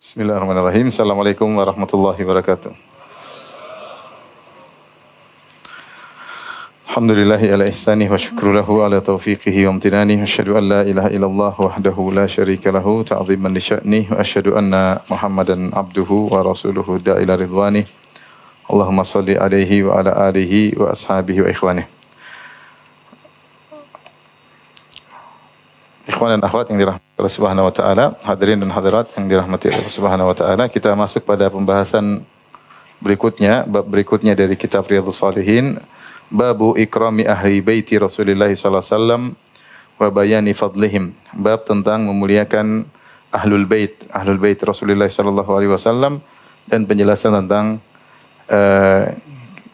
Bismillahirrahmanirrahim. Assalamualaikum warahmatullahi wabarakatuh. Alhamdulillahi ala ihsanih wa syukru lahu ala taufiqihi wa amtinani. Asyhadu an la ilaha illallah wahdahu la syarika lahu ta'ziman li sya'nih wa asyhadu anna Muhammadan abduhu wa rasuluhu da'ila ridwanih. Allahumma salli alaihi wa ala alihi wa ashabihi wa ikhwanih. Ikhwan dan akhwat yang dirahmati Allah Subhanahu wa taala, hadirin dan hadirat yang dirahmati Allah Subhanahu wa taala, kita masuk pada pembahasan berikutnya, bab berikutnya dari kitab Riyadhus Shalihin, babu ikrami ahli baiti Rasulillah sallallahu alaihi wasallam wa bayani fadlihim. Bab tentang memuliakan ahlul bait Rasulullah sallallahu alaihi wasallam dan penjelasan tentang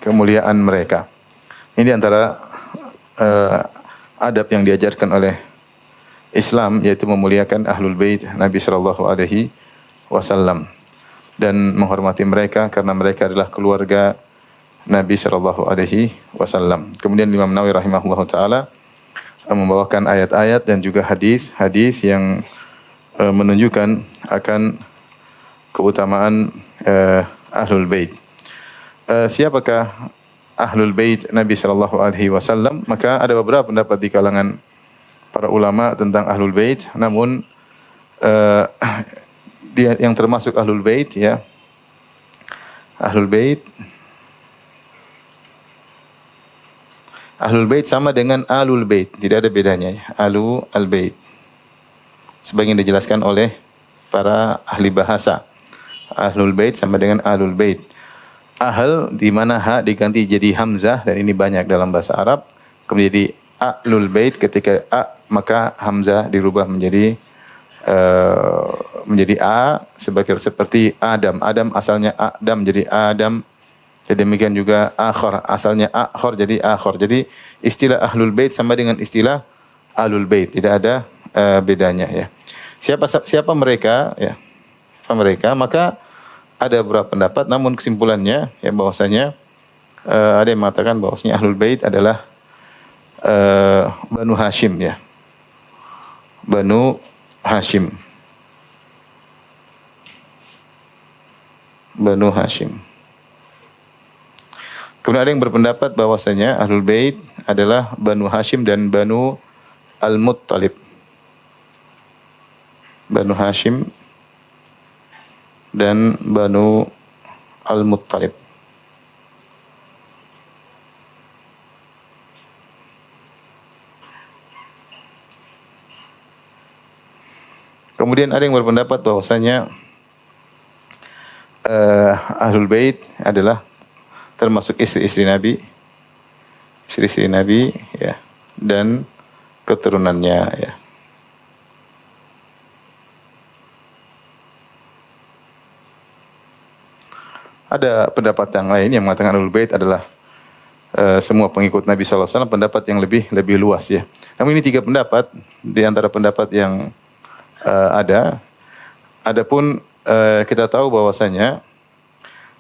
kemuliaan mereka. Ini antara adab yang diajarkan oleh Islam, yaitu memuliakan ahlul bait Nabi sallallahu alaihi wasallam dan menghormati mereka karena mereka adalah keluarga Nabi sallallahu alaihi wasallam. Kemudian Imam Nawawi rahimahullahu taala membawakan ayat-ayat dan juga hadis-hadis yang menunjukkan akan keutamaan ahlul bait. Siapakah ahlul bait Nabi sallallahu alaihi wasallam? Maka ada beberapa pendapat di kalangan para ulama tentang ahlul bait, namun dia yang termasuk ahlul bait, ya, ahlul bait sama dengan alul bait, tidak ada bedanya, ya. Al bait sebagian dijelaskan oleh para ahli bahasa. Ahlul bait sama dengan alul bait. Ahl di mana ha diganti jadi hamzah, dan ini banyak dalam bahasa Arab. Kemudian jadi ahlul bait, ketika a maka hamzah dirubah menjadi a seperti Adam. Adam asalnya Adam jadi Adam. Jadi demikian juga akhir, asalnya akhir jadi akhir. Jadi istilah ahlul bait sama dengan istilah alul bait, tidak ada bedanya, ya. Siapa mereka, ya? Siapa mereka? Maka ada beberapa pendapat, namun kesimpulannya, ya, bahwasanya ada yang mengatakan bahwasanya ahlul bait adalah Banu Hashim, ya. Banu Hashim. Banu Hashim. Kemudian ada yang berpendapat bahwasanya ahlul bait adalah Banu Hashim dan Banu Al-Muttalib. Banu Hashim dan Banu Al-Muttalib. Kemudian ada yang berpendapat bahwasanya ahlul bait adalah termasuk istri-istri Nabi, ya, dan keturunannya, ya. Ada pendapat yang lain yang mengatakan ahlul bait adalah semua pengikut Nabi sallallahu alaihi wasallam, pendapat yang lebih luas, ya. Namun ini tiga pendapat di antara pendapat yang ada. Adapun kita tahu bahwasanya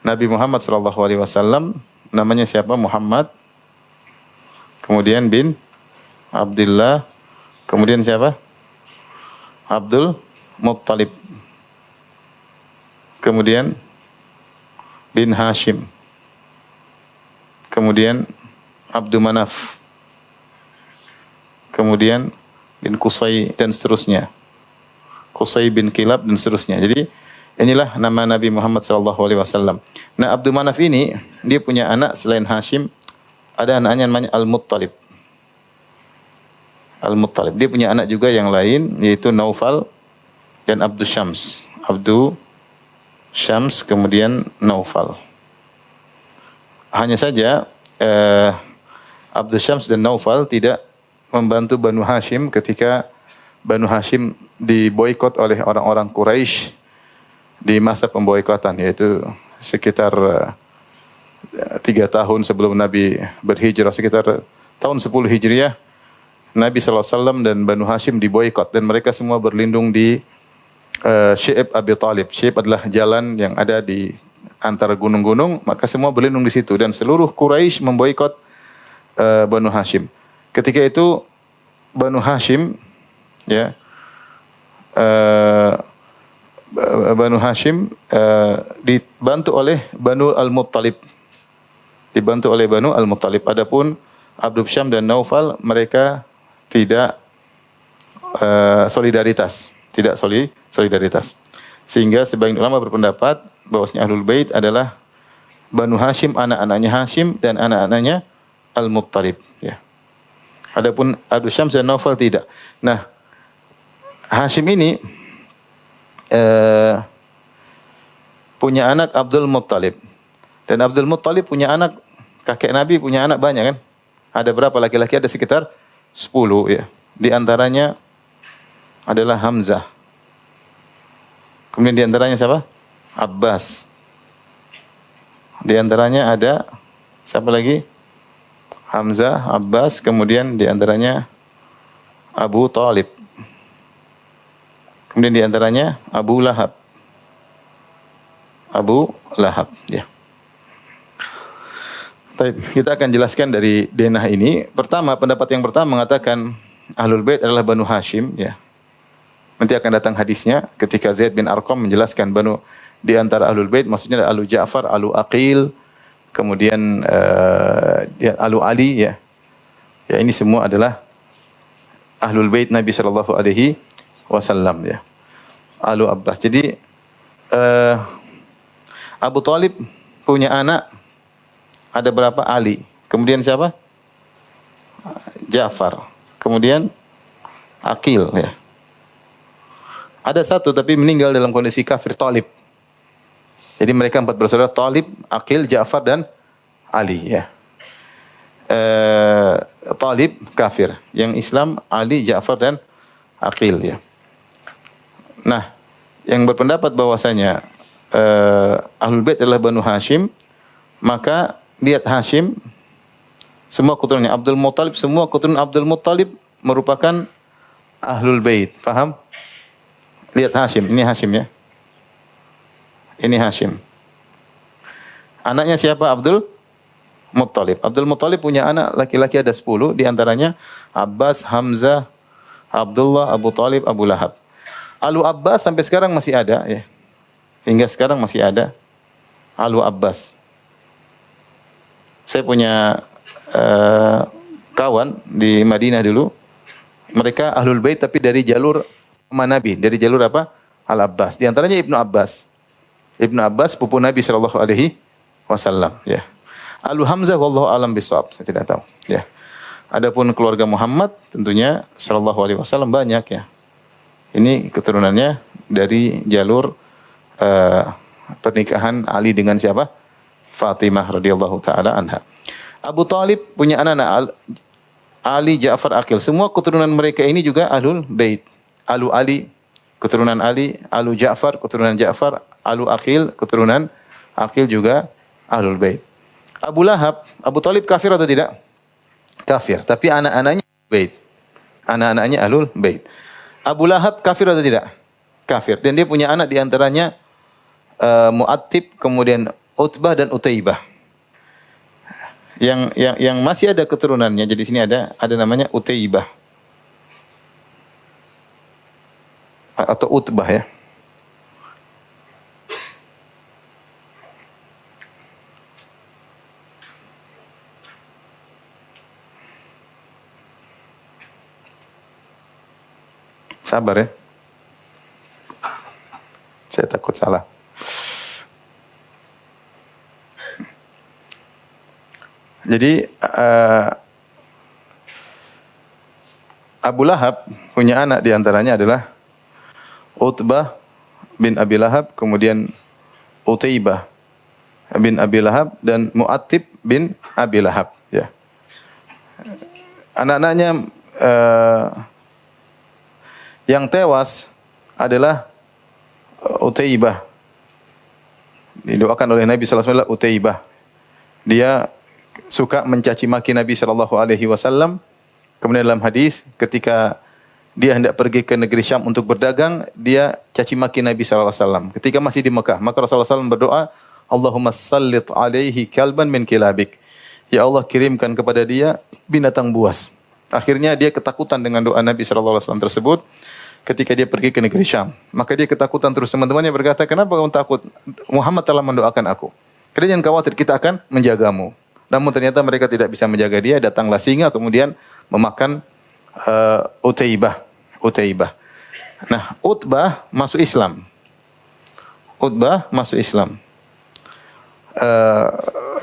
Nabi Muhammad sallallahu alaihi wasallam namanya siapa? Muhammad. Kemudian bin Abdullah. Kemudian siapa? Abdul Muttalib. Kemudian bin Hashim. Kemudian Abdul Manaf. Kemudian bin Qusay dan seterusnya. Qusay bin Kilab dan seterusnya. Jadi inilah nama Nabi Muhammad sallallahu alaihi wasallam. Nah, Abdul Manaf ini dia punya anak selain Hashim, ada anaknya namanya Al-Muttalib. Al-Muttalib. Dia punya anak juga yang lain, yaitu Naufal dan Abdul Syams. Abdul Syams kemudian Naufal. Hanya saja Abdul Syams dan Naufal tidak membantu Banu Hashim ketika Banu Hashim diboikot oleh orang-orang Quraisy di masa pemboikotan, yaitu sekitar 3 tahun sebelum Nabi berhijrah, sekitar tahun 10 Hijriah, Nabi SAW dan Banu Hashim diboikot dan mereka semua berlindung di Syi'ib Abi Talib. Syi'ib adalah jalan yang ada di antara gunung-gunung, maka semua berlindung di situ dan seluruh Quraisy memboikot Banu Hashim. Ketika itu Banu Hashim, ya, Banu Hashim dibantu oleh Banu Al-Muttalib. Dibantu oleh Banu Al-Muttalib. Adapun Abdul Syam dan Naufal mereka tidak solidaritas, tidak solidaritas. Sehingga sebagian ulama berpendapat bahwasanya Ahlul Bait adalah Banu Hashim, anak-anaknya Hashim dan anak-anaknya Al-Muttalib, ya. Adapun Abdul Syams dan Naufal tidak. Nah, Hashim ini punya anak Abdul Muttalib. Dan Abdul Muttalib punya anak, kakek Nabi punya anak banyak kan? Ada berapa laki-laki? Ada sekitar 10 ya. Di antaranya adalah Hamzah. Kemudian di antaranya siapa? Abbas. Di antaranya ada siapa lagi? Hamzah, Abbas, kemudian di antaranya Abu Talib. Kemudian di antaranya Abu Lahab. Abu Lahab, ya. Baik, kita akan jelaskan dari denah ini. Pertama, pendapat yang pertama mengatakan Ahlul Bait adalah Banu Hashim, ya. Nanti akan datang hadisnya ketika Zaid bin Arqam menjelaskan Banu di antara Ahlul Bait maksudnya ada Alu Ja'far, Alu Aqil, kemudian Alu Ali, ya. Ya, ini semua adalah Ahlul Bait Nabi sallallahu alaihi wasallam, ya. Alu Abbas. Jadi Abu Talib punya anak ada berapa? Ali. Kemudian siapa? Ja'far. Kemudian Aqil, ya. Ada satu tapi meninggal dalam kondisi kafir, Talib. Jadi mereka 4 bersaudara, Talib, Aqil, Ja'far dan Ali, ya. Talib kafir, yang Islam Ali, Ja'far dan Aqil, ya. Nah, yang berpendapat bahwasanya Ahlul Bait adalah Banu Hashim, maka lihat Hashim semua keturunannya Abdul Muttalib, semua keturunan Abdul Muttalib merupakan Ahlul Bait. Paham? Lihat Hashim, ini Hashim, ya. Ini Hashim. Anaknya siapa? Abdul Muttalib. Abdul Muttalib punya anak laki-laki ada 10, di antaranya Abbas, Hamzah, Abdullah, Abu Talib, Abu Lahab. Alu Abbas sampai sekarang masih ada, ya. Hingga sekarang masih ada Alu Abbas. Saya punya kawan di Madinah dulu. Mereka Ahlul Bait tapi dari jalur Nabi, dari jalur apa? Al-Abbas. Di antaranya Ibnu Abbas. Ibnu Abbas pupu Nabi sallallahu alaihi wasallam, ya. Alu Hamzah wallahu alam bisawab, saya tidak tahu, ya. Adapun keluarga Muhammad tentunya sallallahu alaihi wasallam banyak, ya. Ini keturunannya dari jalur pernikahan Ali dengan siapa? Fatimah radhiyallahu taala anha. Abu Talib punya anak Ali, Ja'far, Aqil. Semua keturunan mereka ini juga Ahlul Bait. Alu Ali, keturunan Ali, Alu Ja'far, keturunan Ja'far, Alu Aqil, keturunan Aqil juga Ahlul Bait. Abu Lahab, Abu Talib kafir atau tidak? Kafir, tapi anak-anaknya Bait. Anak-anaknya Ahlul Bait. Abu Lahab kafir atau tidak? Kafir. Dan dia punya anak di antaranya Mu'attib, kemudian Utbah dan Utaibah. Yang masih ada keturunannya. Jadi sini ada namanya Utaibah atau Utbah, ya. Sabar, ya. Saya takut salah. Jadi Abu Lahab punya anak di antaranya adalah Utbah bin Abi Lahab, kemudian Utaibah bin Abi Lahab dan Mu'attib bin Abi Lahab, ya. Anak-anaknya yang tewas adalah Utaibah. Didoakan oleh Nabi sallallahu alaihi wasallam Utaibah. Dia suka mencaci maki Nabi sallallahu alaihi wasallam. Kemudian dalam hadis ketika dia hendak pergi ke negeri Syam untuk berdagang, dia caci maki Nabi sallallahu alaihi wasallam. Ketika masih di Mekah, maka Rasulullah SAW berdoa, Allahumma sallit alaihi kalban min kilabik. Ya Allah, kirimkan kepada dia binatang buas. Akhirnya dia ketakutan dengan doa Nabi sallallahu alaihi wasallam tersebut. ketika dia pergi ke negeri Syam. Maka dia ketakutan terus. Teman-temannya berkata, kenapa kamu takut? Muhammad telah mendoakan aku. Kalian jangan khawatir, kita akan menjagamu. Namun ternyata mereka tidak bisa menjaga dia. Datanglah singa kemudian memakan Utaibah. Nah, Utbah masuk Islam.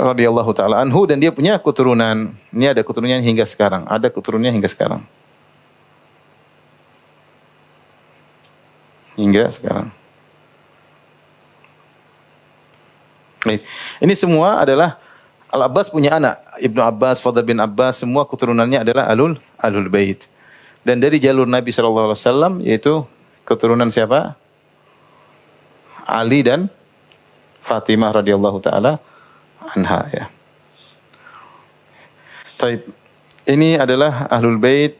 Radhiyallahu taala anhu, dan dia punya keturunan. Ini ada keturunannya hingga sekarang. Baik. Ini semua adalah Al-Abbas punya anak. Ibnu Abbas, Fadl bin Abbas, semua keturunannya adalah Ahlul Bait. Dan dari jalur Nabi sallallahu alaihi wasallam yaitu keturunan siapa? Ali dan Fatimah radhiyallahu taala anha ya. Taib. Ini adalah Ahlul Bait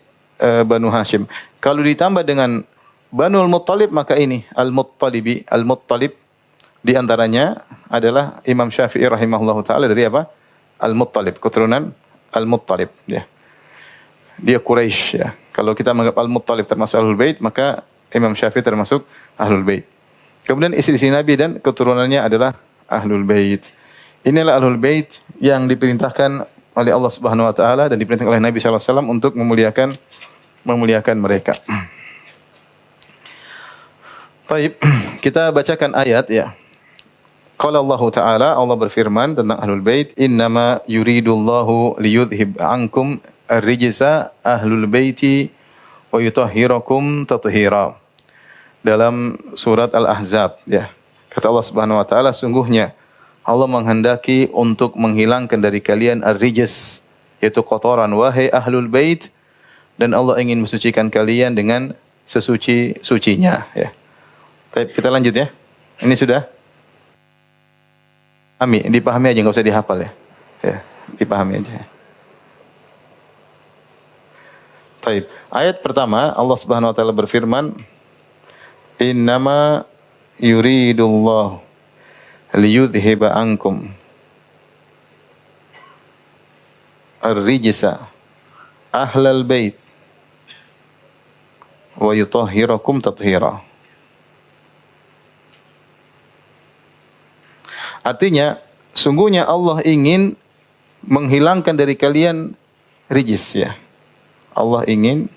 Banu Hashim. Kalau ditambah dengan Banu Al-Muttalib maka ini Al-Muttalib di antaranya adalah Imam Syafi'i rahimahullahu taala dari apa? Al-Muttalib, keturunan Al-Muttalib ya. Dia Quraisy ya. Kalau kita menganggap Al-Muttalib termasuk Ahlul Bait, maka Imam Syafi'i termasuk Ahlul Bait. Kemudian istri-istri Nabi dan keturunannya adalah Ahlul Bait. Inilah Ahlul Bait yang diperintahkan oleh Allah Subhanahu wa taala dan diperintahkan oleh Nabi sallallahu alaihi wasallam untuk memuliakan mereka. Baik, kita bacakan ayat ya. Qala Allah Ta'ala, Allah berfirman tentang Ahlul Bait, "Innama yuridullahu liyudhhib 'ankum ar-rijsa ahlul baiti wa yutahhirakum tathira." Dalam surat Al-Ahzab ya. Kata Allah Subhanahu wa taala, sungguhnya Allah menghendaki untuk menghilangkan dari kalian ar-rijs, yaitu kotoran, wahai Ahlul Bait, dan Allah ingin mensucikan kalian dengan sesuci-sucinya ya. Baik, kita lanjut ya. Ini sudah dipahami aja, enggak usah dihafal ya. Ya, dipahami aja. Baik. Ayat pertama Allah Subhanahu wa taala berfirman, "Innama yuridullahu liyudhhiba ankum ar-rijsa ahlal bait wa yutahhirakum tathira." Artinya, sungguhnya Allah ingin menghilangkan dari kalian rijis ya. Allah ingin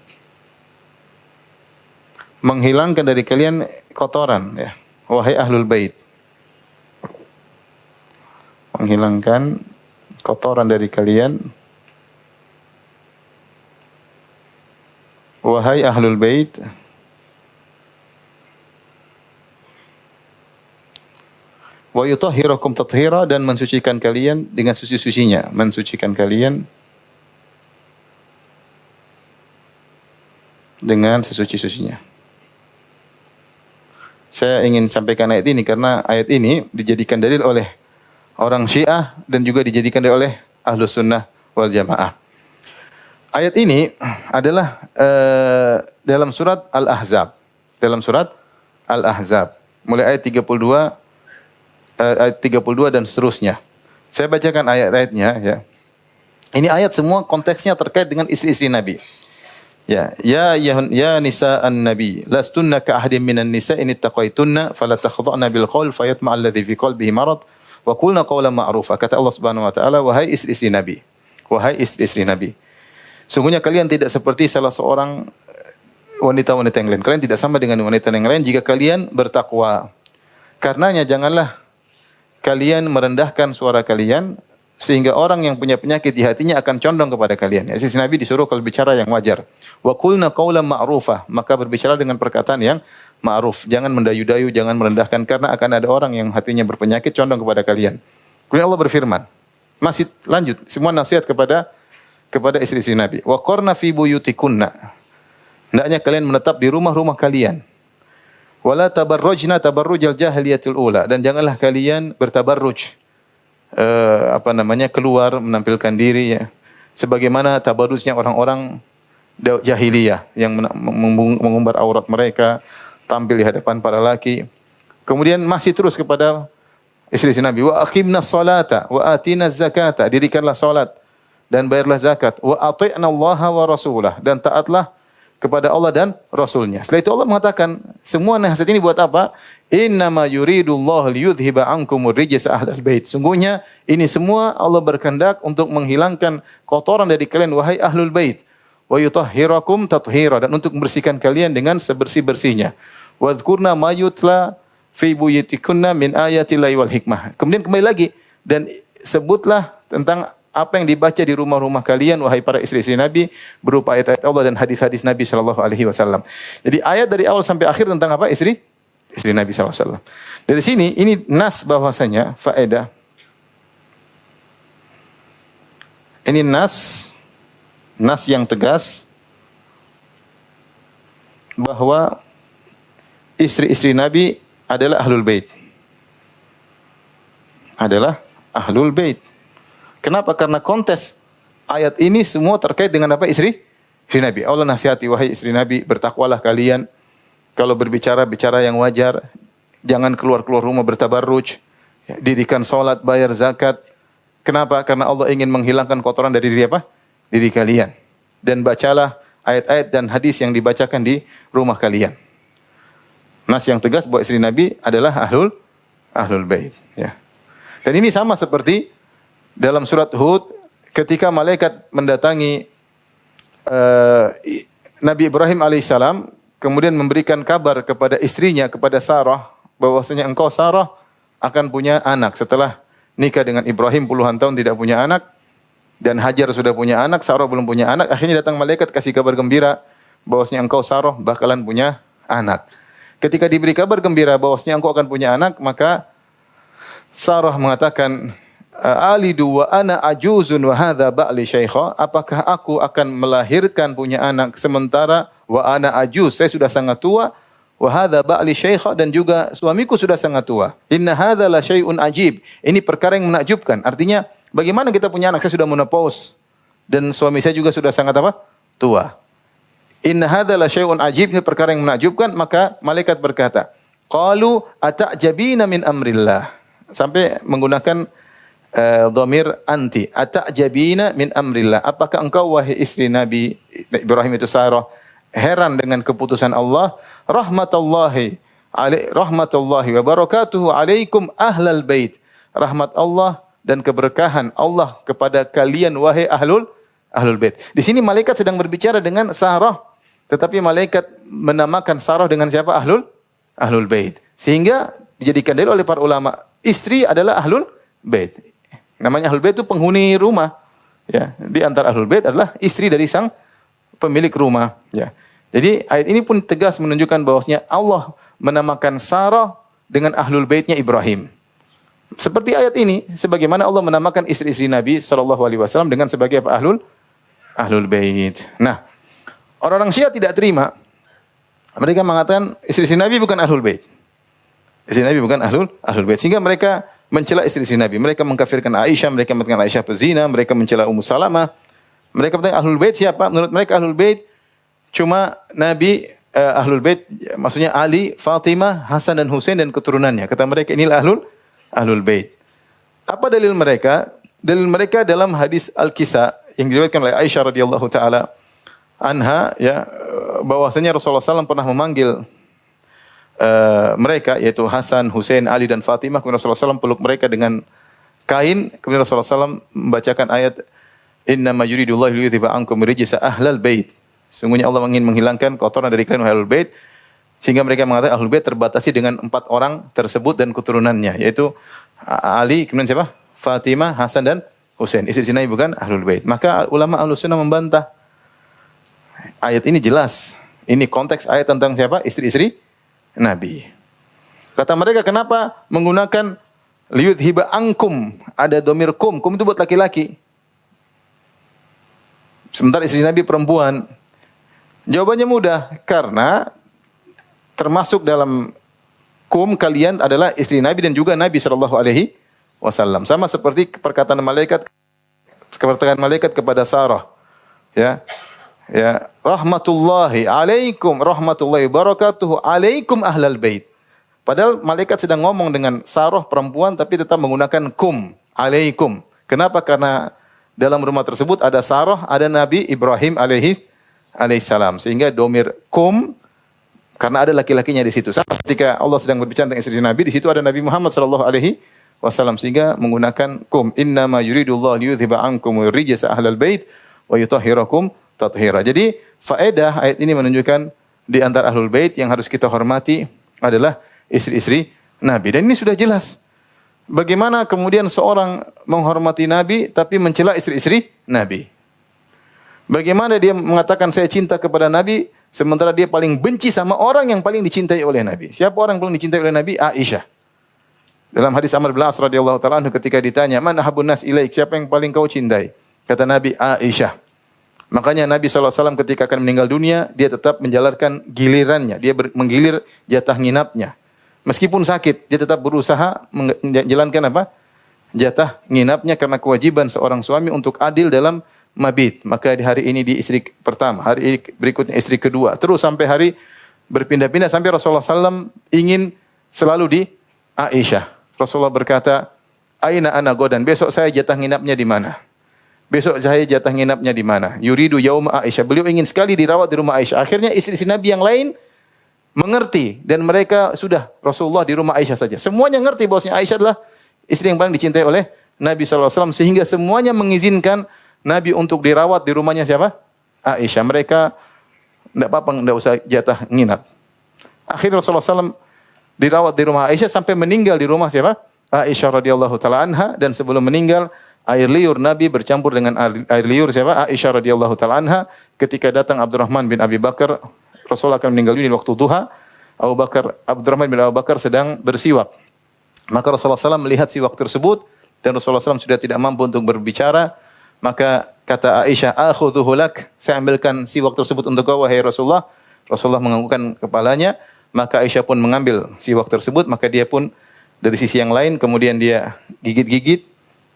menghilangkan dari kalian kotoran ya. Wahai Ahlul Bait. Menghilangkan kotoran dari kalian. Wahai Ahlul Bait. Wa yutahhirakum tathira, dan mensucikan kalian dengan suci-sucinya, mensucikan kalian dengan sesuci-sucinya. Saya ingin sampaikan ayat ini karena ayat ini dijadikan dalil oleh orang Syiah dan juga dijadikan dalil oleh Ahlus Sunnah wal Jamaah. Ayat ini adalah dalam surat Al-Ahzab. Mulai ayat 32 dan seterusnya. Saya bacakan ayat-ayatnya ya. Ini ayat semua konteksnya terkait dengan istri-istri Nabi. Ya nisa an-nabi, lastunna ka ahadin minan nisa in ittaqaitunna fala takhdha'na bil qaul fayatma'a alladhi fi qalbihi marad wa qulna qawlan ma'rufa. Kata Allah Subhanahu wa taala, wahai istri-istri Nabi. Sungguhnya kalian tidak seperti salah seorang wanita-wanita yang lain. Kalian tidak sama dengan wanita yang lain jika kalian bertakwa. Karenanya janganlah kalian merendahkan suara kalian sehingga orang yang punya penyakit di hatinya akan condong kepada kalian. Ya, sisi Nabi disuruh kalau bicara yang wajar. Wa qulna qawlan ma'rufa, maka berbicara dengan perkataan yang ma'ruf. Jangan mendayu-dayu, jangan merendahkan karena akan ada orang yang hatinya berpenyakit condong kepada kalian. Kemudian Allah berfirman, masih lanjut, semua nasihat kepada istri-istri Nabi. Wa qarna fi buyutikunna. Hendaknya kalian menetap di rumah-rumah kalian. Wala tabarrujna tabarrujal jahiliyatul ula, dan janganlah kalian bertabarruj keluar menampilkan diri ya. Sebagaimana tabarrujnya orang-orang jahiliyah yang mengumbar aurat mereka, tampil di hadapan para laki. Kemudian masih terus kepada istri Nabi, wa aqimnas salata wa atinaz zakata, dirikanlah salat dan bayarlah zakat, wa ati'na Allah wa rasulah, dan taatlah kepada Allah dan Rasulnya. Setelah itu Allah mengatakan, semua nasihat ini buat apa? Innama yuridullahu liyudhiba ankumur rijsa ahlal bait. Sungguhnya ini semua Allah berkehendak untuk menghilangkan kotoran dari kalian wahai ahlul bait. Wa yutahhirakum tathhira, dan untuk membersihkan kalian dengan sebersih-bersihnya. Wadhkurna ma yutla fi buyutikunna min ayatillahi wal hikmah. Kemudian kembali lagi dan sebutlah tentang apa yang dibaca di rumah-rumah kalian wahai para istri-istri Nabi berupa ayat-ayat Allah dan hadis-hadis Nabi sallallahu alaihi wasallam. Jadi ayat dari awal sampai akhir tentang apa? Istri Nabi sallallahu alaihi wasallam. Dari sini ini nas bahwasanya faedah. Ini nas yang tegas bahwa istri-istri Nabi adalah ahlul bait. Adalah ahlul bait. Kenapa? Karena kontes ayat ini semua terkait dengan apa? Istri Nabi. Allah nasihati, wahai istri Nabi, bertakwalah kalian. Kalau berbicara, bicara yang wajar. Jangan keluar-keluar rumah bertabarruj. Dirikan salat, bayar zakat. Kenapa? Karena Allah ingin menghilangkan kotoran dari diri apa? Diri kalian. Dan bacalah ayat-ayat dan hadis yang dibacakan di rumah kalian. Nas yang tegas bahwa istri Nabi adalah ahlul bait. Ya. Dan ini sama seperti dalam surat Hud, ketika malaikat mendatangi Nabi Ibrahim alaihissalam, kemudian memberikan kabar kepada istrinya, kepada Sarah, bahwasanya engkau Sarah akan punya anak. Setelah nikah dengan Ibrahim puluhan tahun tidak punya anak, dan Hajar sudah punya anak, Sarah belum punya anak. Akhirnya datang malaikat kasih kabar gembira bahwasanya engkau Sarah bakalan punya anak. Ketika diberi kabar gembira bahwasanya engkau akan punya anak, maka Sarah mengatakan, alidu wa ana ajuzun wa hadha ba'li syaikha. Apakah aku akan melahirkan punya anak sementara wa ana ajuz, saya sudah sangat tua, wa hadha ba'li syaikha, dan juga suamiku sudah sangat tua. Inna hadza la syai'un ajib. Ini perkara yang menakjubkan. Artinya, bagaimana kita punya anak, saya sudah menopause dan suami saya juga sudah sangat apa? Tua. Inna hadza la syai'un ajib, ini perkara yang menakjubkan. Maka malaikat berkata, qalu ata'jabina min amrillah. Sampai menggunakan dhamir anti, ata'jabina min amrillah. Apakah engkau wahai istri Nabi Ibrahim itu Sarah heran dengan keputusan Allah? Rahmatullahi wa barakatuhu alaikum ahlal bait. Rahmat Allah dan keberkahan Allah kepada kalian wahai ahlul bait. Di sini malaikat sedang berbicara dengan Sarah, tetapi malaikat menamakan Sarah dengan siapa? Ahlul bait. Sehingga dijadikan dalil oleh para ulama, istri adalah ahlul bait. Namanya ahlul bait itu penghuni rumah. Ya, di antara ahlul bait adalah istri dari sang pemilik rumah. Ya. Jadi ayat ini pun tegas menunjukkan bahwasanya Allah menamakan Sarah dengan ahlul baitnya Ibrahim. Seperti ayat ini, sebagaimana Allah menamakan istri-istri Nabi sallallahu alaihi wasallam dengan sebagai apa? Ahlul bait. Nah, orang-orang Syiah tidak terima. Mereka mengatakan istri-istri Nabi bukan ahlul bait. Istri Nabi bukan ahlul bait, sehingga mereka mencela istri-istri Nabi. Mereka mengkafirkan Aisyah, mereka mengatakan Aisyah pezina, mereka mencela Ummu Salamah. Mereka bertanya ahlul bait siapa? Menurut mereka ahlul bait cuma Nabi, ahlul bait maksudnya Ali, Fatimah, Hasan dan Husain dan keturunannya. Kata mereka inilah ahlul bait. Apa dalil mereka? Dalil mereka dalam hadis Al-Kisah yang diriwayatkan oleh Aisyah radhiyallahu taala anha, ya, bahwasanya Rasulullah SAW pernah memanggil mereka, yaitu Hasan, Husain, Ali dan Fatimah. Kemudian Rasulullah SAW peluk mereka dengan kain. Kemudian Rasulullah SAW membacakan ayat Innama yuridullahu liyudhiba ankum rijsa ahlal bait. Sungguhnya Allah ingin menghilangkan kotoran dari kalian ahlul bait. Sehingga mereka mengatakan ahlul bait terbatasi dengan 4 orang tersebut dan keturunannya, yaitu Ali, kemudian siapa? Fatimah, Hasan dan Husain. Istri Nabi bukan ahlul bait. Maka ulama Ahlus Sunnah membantah. Ayat ini jelas. Ini konteks ayat tentang siapa? Istri-istri Nabi. Kata mereka, kenapa menggunakan liyudhiba ankum? Ada domir kum. Kum itu buat laki-laki. Sementara istri Nabi perempuan. Jawabannya mudah. Karena termasuk dalam kum kalian adalah istri Nabi dan juga Nabi SAW. Sama seperti perkataan malaikat kepada Sarah. Ya. Ya, rahmatullahi alaikum, rahmatullahi barakatuhu alaikum ahlal bait. Padahal malaikat sedang ngomong dengan Sarah perempuan tapi tetap menggunakan kum, alaikum. Kenapa? Karena dalam rumah tersebut ada Sarah, ada Nabi Ibrahim alaihissalam. Sehingga domir kum karena ada laki-lakinya di situ. Sama ketika Allah sedang berbicara tentang istri Nabi, di situ ada Nabi Muhammad sallallahu alaihi wasallam sehingga menggunakan kum. Innama yuridullahu liyudhiba ankum rijsa ahlal bait wa yutahhirakum tathira. Jadi faedah ayat ini menunjukkan di antara ahlul bait yang harus kita hormati adalah istri-istri Nabi. Dan ini sudah jelas. Bagaimana kemudian seorang menghormati Nabi tapi mencela istri-istri Nabi? Bagaimana dia mengatakan saya cinta kepada Nabi sementara dia paling benci sama orang yang paling dicintai oleh Nabi? Siapa orang yang paling dicintai oleh Nabi? Aisyah. Dalam hadis Amr bin As radhiyallahu taala anhu ketika ditanya, "Man ahabbun nas ilaik?" Siapa yang paling kau cintai? Kata Nabi, Aisyah. Makanya Nabi SAW ketika akan meninggal dunia, dia tetap menjalankan gilirannya. Dia menggilir jatah nginapnya. Meskipun sakit, dia tetap berusaha menjalankan apa? Jatah nginapnya karena kewajiban seorang suami untuk adil dalam mabit. Maka di hari ini di istri pertama, hari ini berikutnya istri kedua. Terus sampai hari berpindah-pindah sampai Rasulullah SAW ingin selalu di Aisyah. Rasulullah berkata, "Aina ana godan?" Besok saya jatah nginapnya di mana? Besok saya jatah nginapnya di mana? Yuridu yauma Aisyah. Beliau ingin sekali dirawat di rumah Aisyah. Akhirnya istri-istri Nabi yang lain mengerti dan mereka sudah Rasulullah di rumah Aisyah saja. Semuanya ngerti bahwasanya Aisyah adalah istri yang paling dicintai oleh Nabi SAW sehingga semuanya mengizinkan Nabi untuk dirawat di rumahnya siapa? Aisyah. Mereka tidak apa-apa, tidak usah jatah nginap. Akhirnya Rasulullah SAW dirawat di rumah Aisyah sampai meninggal di rumah siapa? Aisyah radhiyallahu taala anha. Dan sebelum meninggal air liur Nabi bercampur dengan air liur siapa? Aisyah radhiyallahu taala anha. Ketika datang Abdurrahman bin Abi Bakar, Rasulullah akan meninggal dunia di waktu duha. Abdurrahman bin Abi Bakar sedang bersiwak. Maka Rasulullah SAW melihat siwak tersebut dan Rasulullah SAW sudah tidak mampu untuk berbicara. Maka kata Aisyah, "Akhudhuhu lak." Saya ambilkan siwak tersebut untuk kau wahai Rasulullah. Rasulullah menganggukkan kepalanya. Maka Aisyah pun mengambil siwak tersebut. Maka dia pun dari sisi yang lain kemudian dia gigit-gigit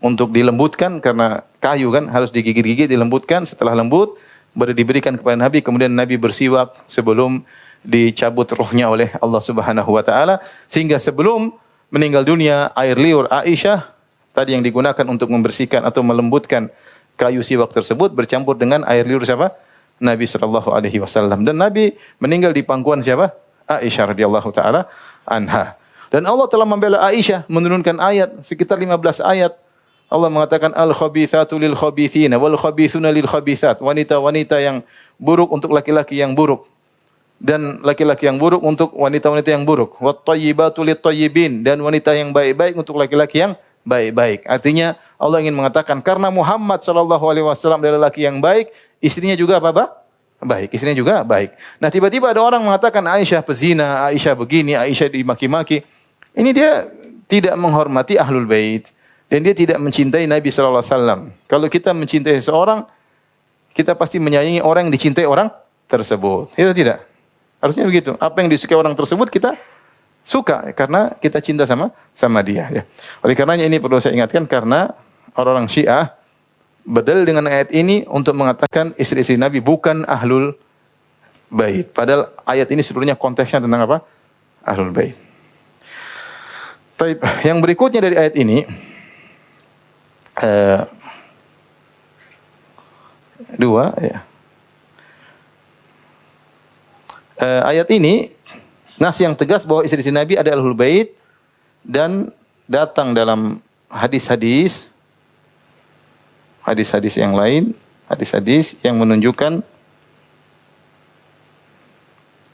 untuk dilembutkan karena kayu kan harus digigit-gigit dilembutkan. Setelah lembut baru diberikan kepada Nabi, kemudian Nabi bersiwak sebelum dicabut ruhnya oleh Allah Subhanahu wa taala, sehingga sebelum meninggal dunia air liur Aisyah tadi yang digunakan untuk membersihkan atau melembutkan kayu siwak tersebut bercampur dengan air liur siapa? Nabi sallallahu alaihi wasallam. Dan Nabi meninggal di pangkuan siapa? Aisyah radhiyallahu taala anha. Dan Allah telah membela Aisyah menurunkan ayat sekitar 15 ayat. Allah mengatakan al-khabithatu lil-khabithina wal-khabithuna lil-khabithat. Wanita-wanita yang buruk untuk laki-laki yang buruk dan laki-laki yang buruk untuk wanita-wanita yang buruk. Wat-thayyibatu lit-thayyibin, dan wanita yang baik-baik untuk laki-laki yang baik-baik. Artinya Allah ingin mengatakan karena Muhammad sallallahu alaihi wasallam adalah laki yang baik, istrinya juga apa? Baik, istrinya juga baik. Nah, tiba-tiba ada orang mengatakan Aisyah pezina, Aisyah begini, Aisyah dimaki-maki. Ini dia tidak menghormati ahlul bait. Dan dia tidak mencintai Nabi sallallahu alaihi wasallam. Kalau kita mencintai seseorang, kita pasti menyayangi orang yang dicintai orang tersebut. Itu tidak? Harusnya begitu. Apa yang disukai orang tersebut kita suka karena kita cinta sama dia. Ya. Oleh karenanya ini perlu saya ingatkan karena orang-orang Syiah berdalil dengan ayat ini untuk mengatakan istri-istri Nabi bukan ahlul bait. Padahal ayat ini sebenarnya konteksnya tentang apa? Ahlul bait. Baik, yang berikutnya dari ayat ini dua ya. Ayat ini nas yang tegas bahwa istri-istri Nabi adalah ahlul bait dan datang dalam hadis-hadis yang lain, hadis-hadis yang menunjukkan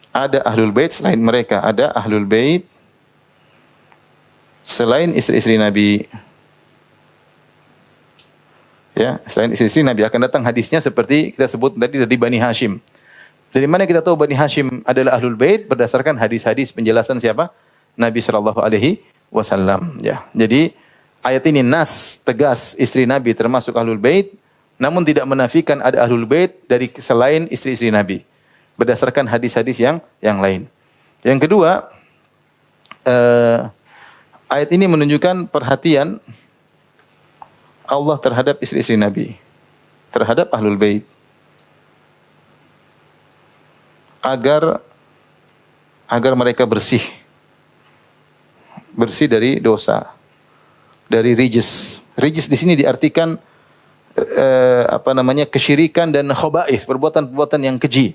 ada ahlul bait selain mereka, ada ahlul bait selain istri-istri Nabi. Ya, selain istri-istri Nabi akan datang hadisnya seperti kita sebut tadi dari Bani Hashim. Dari mana kita tahu Bani Hashim adalah ahlul bait? Berdasarkan hadis-hadis penjelasan siapa? Nabi sallallahu alaihi wasallam. Ya. Jadi ayat ini nas tegas istri Nabi termasuk ahlul bait, namun tidak menafikan ada ahlul bait dari selain istri-istri Nabi. Berdasarkan hadis-hadis yang lain. Yang kedua, ayat ini menunjukkan perhatian Allah terhadap istri-istri Nabi, terhadap ahlul bait, agar mereka bersih dari dosa, dari rijis. Rijis di sini diartikan kesyirikan dan khaba'ith, perbuatan-perbuatan yang keji.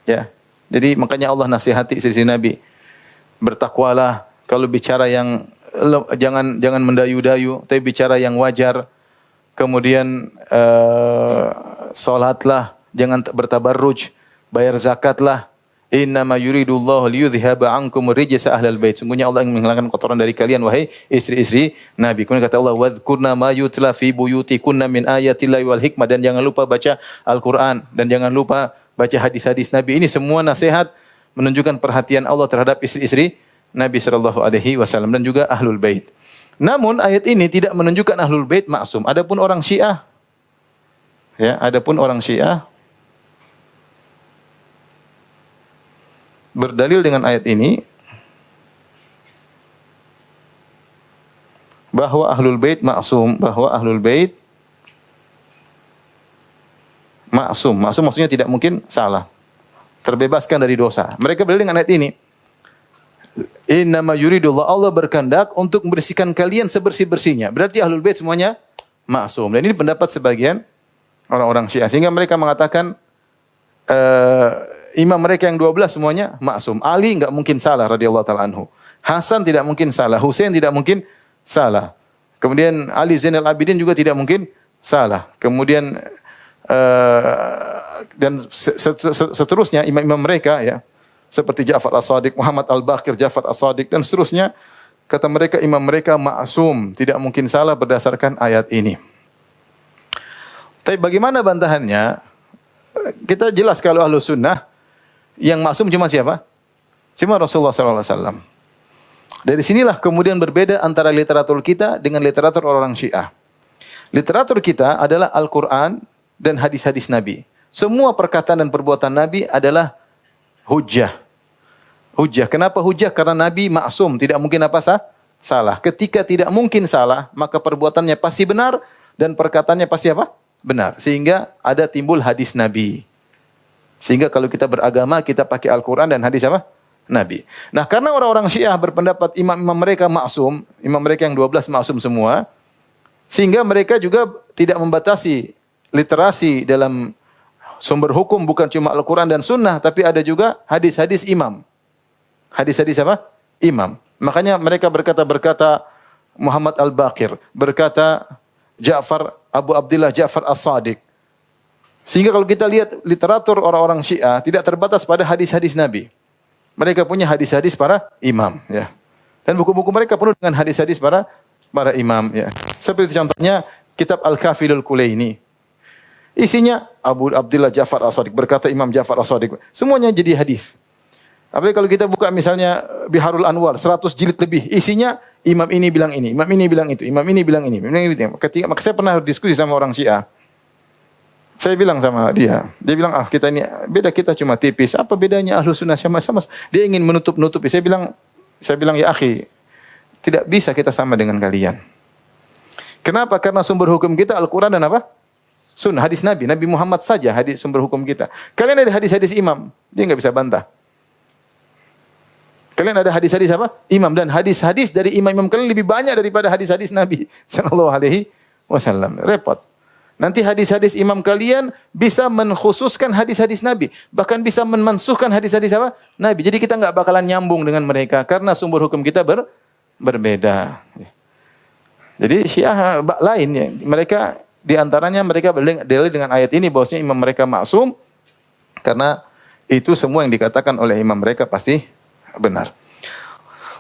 Ya. Jadi makanya Allah nasihati istri Nabi, bertakwalah, kalau bicara yang jangan mendayu-dayu, tapi bicara yang wajar. Kemudian salatlah, jangan bertabarruj, bayar zakatlah. Innama yuridullahu liyudhhaba ankum rijsa ahlal bait. Sungguhnya Allah ingin menghilangkan kotoran dari kalian wahai istri-istri Nabi. Kemudian kata Allah, wadhkurna ma yutla fi buyutikunna min ayatillahi wal hikmah, dan jangan lupa baca Al-Qur'an dan jangan lupa baca hadis-hadis Nabi. Ini semua nasihat menunjukkan perhatian Allah terhadap istri-istri Nabi sallallahu alaihi wasallam dan juga ahlul bait. Namun ayat ini tidak menunjukkan ahlul bait maksum. Adapun orang Syiah, adapun orang Syiah berdalil dengan ayat ini bahwa ahlul bait maksum, bahwa ahlul bait maksum. Maksum maksudnya tidak mungkin salah, terbebaskan dari dosa. Mereka berdalil dengan ayat ini. Innama yuridullah, Allah berkehendak untuk membersihkan kalian sebersih-bersihnya. Berarti ahlul bait semuanya maksum. Dan ini pendapat sebagian orang-orang Syiah, sehingga mereka mengatakan imam mereka yang 12 semuanya maksum. Ali enggak mungkin salah radhiyallahu taala anhu. Hasan tidak mungkin salah, Husain tidak mungkin salah. Kemudian Ali Zainal Abidin juga tidak mungkin salah. Kemudian dan seterusnya imam-imam mereka, ya, seperti Ja'far As-Shadiq, Muhammad Al-Baqir, Ja'far As-Shadiq dan seterusnya, kata mereka imam mereka maksum, tidak mungkin salah berdasarkan ayat ini. Tapi bagaimana bantahannya? Kita jelas kalau ahlu sunnah yang maksum cuma siapa? Cuma Rasulullah SAW. Dari sinilah kemudian berbeda antara literatur kita dengan literatur orang Syiah. Literatur kita adalah Al-Quran dan hadis-hadis Nabi. Semua perkataan dan perbuatan Nabi adalah hujjah. Hujjah. Kenapa hujjah? Karena Nabi maksum, tidak mungkin salah. Ketika tidak mungkin salah, maka perbuatannya pasti benar dan perkataannya pasti benar. Sehingga ada timbul hadis Nabi. Sehingga kalau kita beragama, kita pakai Al-Quran dan hadis Nabi. Nah, karena orang-orang Syiah berpendapat imam-imam mereka maksum, imam mereka yang 12 maksum semua, sehingga mereka juga tidak membatasi literasi dalam sumber hukum, bukan cuma Al-Quran dan Sunnah, tapi ada juga hadis-hadis imam. Hadis-hadis imam. Makanya mereka berkata Muhammad Al-Baqir, berkata Abu Abdullah Ja'far As-Shadiq. Sehingga kalau kita lihat literatur orang-orang Syiah tidak terbatas pada hadis-hadis Nabi. Mereka punya hadis-hadis para imam, ya. Dan buku-buku mereka penuh dengan hadis-hadis para imam, ya. Seperti contohnya kitab Al-Kafilul Kulaini. Isinya Abu Abdullah Ja'far As-Shadiq, berkata Imam Ja'far As-Shadiq. Semuanya jadi hadis. Apalagi kalau kita buka misalnya Biharul Anwar 100 jilid lebih, isinya imam ini bilang ini, imam ini bilang itu, imam ini bilang ini. Maka saya pernah diskusi sama orang Syiah. Saya bilang sama dia bilang, kita ini beda, kita cuma tipis. Apa bedanya ahlu sunnah sama-sama? Dia ingin menutup-nutupi. Saya bilang ya akhi, tidak bisa kita sama dengan kalian. Kenapa? Karena sumber hukum kita Al-Quran dan Sunnah, hadis Nabi Muhammad saja hadis sumber hukum kita. Kalian ada hadis-hadis imam, dia enggak bisa bantah. Kalian ada hadis-hadis imam, dan hadis-hadis dari imam-imam kalian lebih banyak daripada hadis-hadis Nabi sallallahu alaihi wasallam. Repot. Nanti hadis-hadis imam kalian bisa menkhususkan hadis-hadis Nabi, bahkan bisa memansuhkan hadis-hadis Nabi. Jadi kita enggak bakalan nyambung dengan mereka karena sumber hukum kita berbeda. Jadi Syiah lain, ya. Mereka di antaranya mereka berdalil dengan ayat ini bahwasanya imam mereka maksum, karena itu semua yang dikatakan oleh imam mereka pasti benar.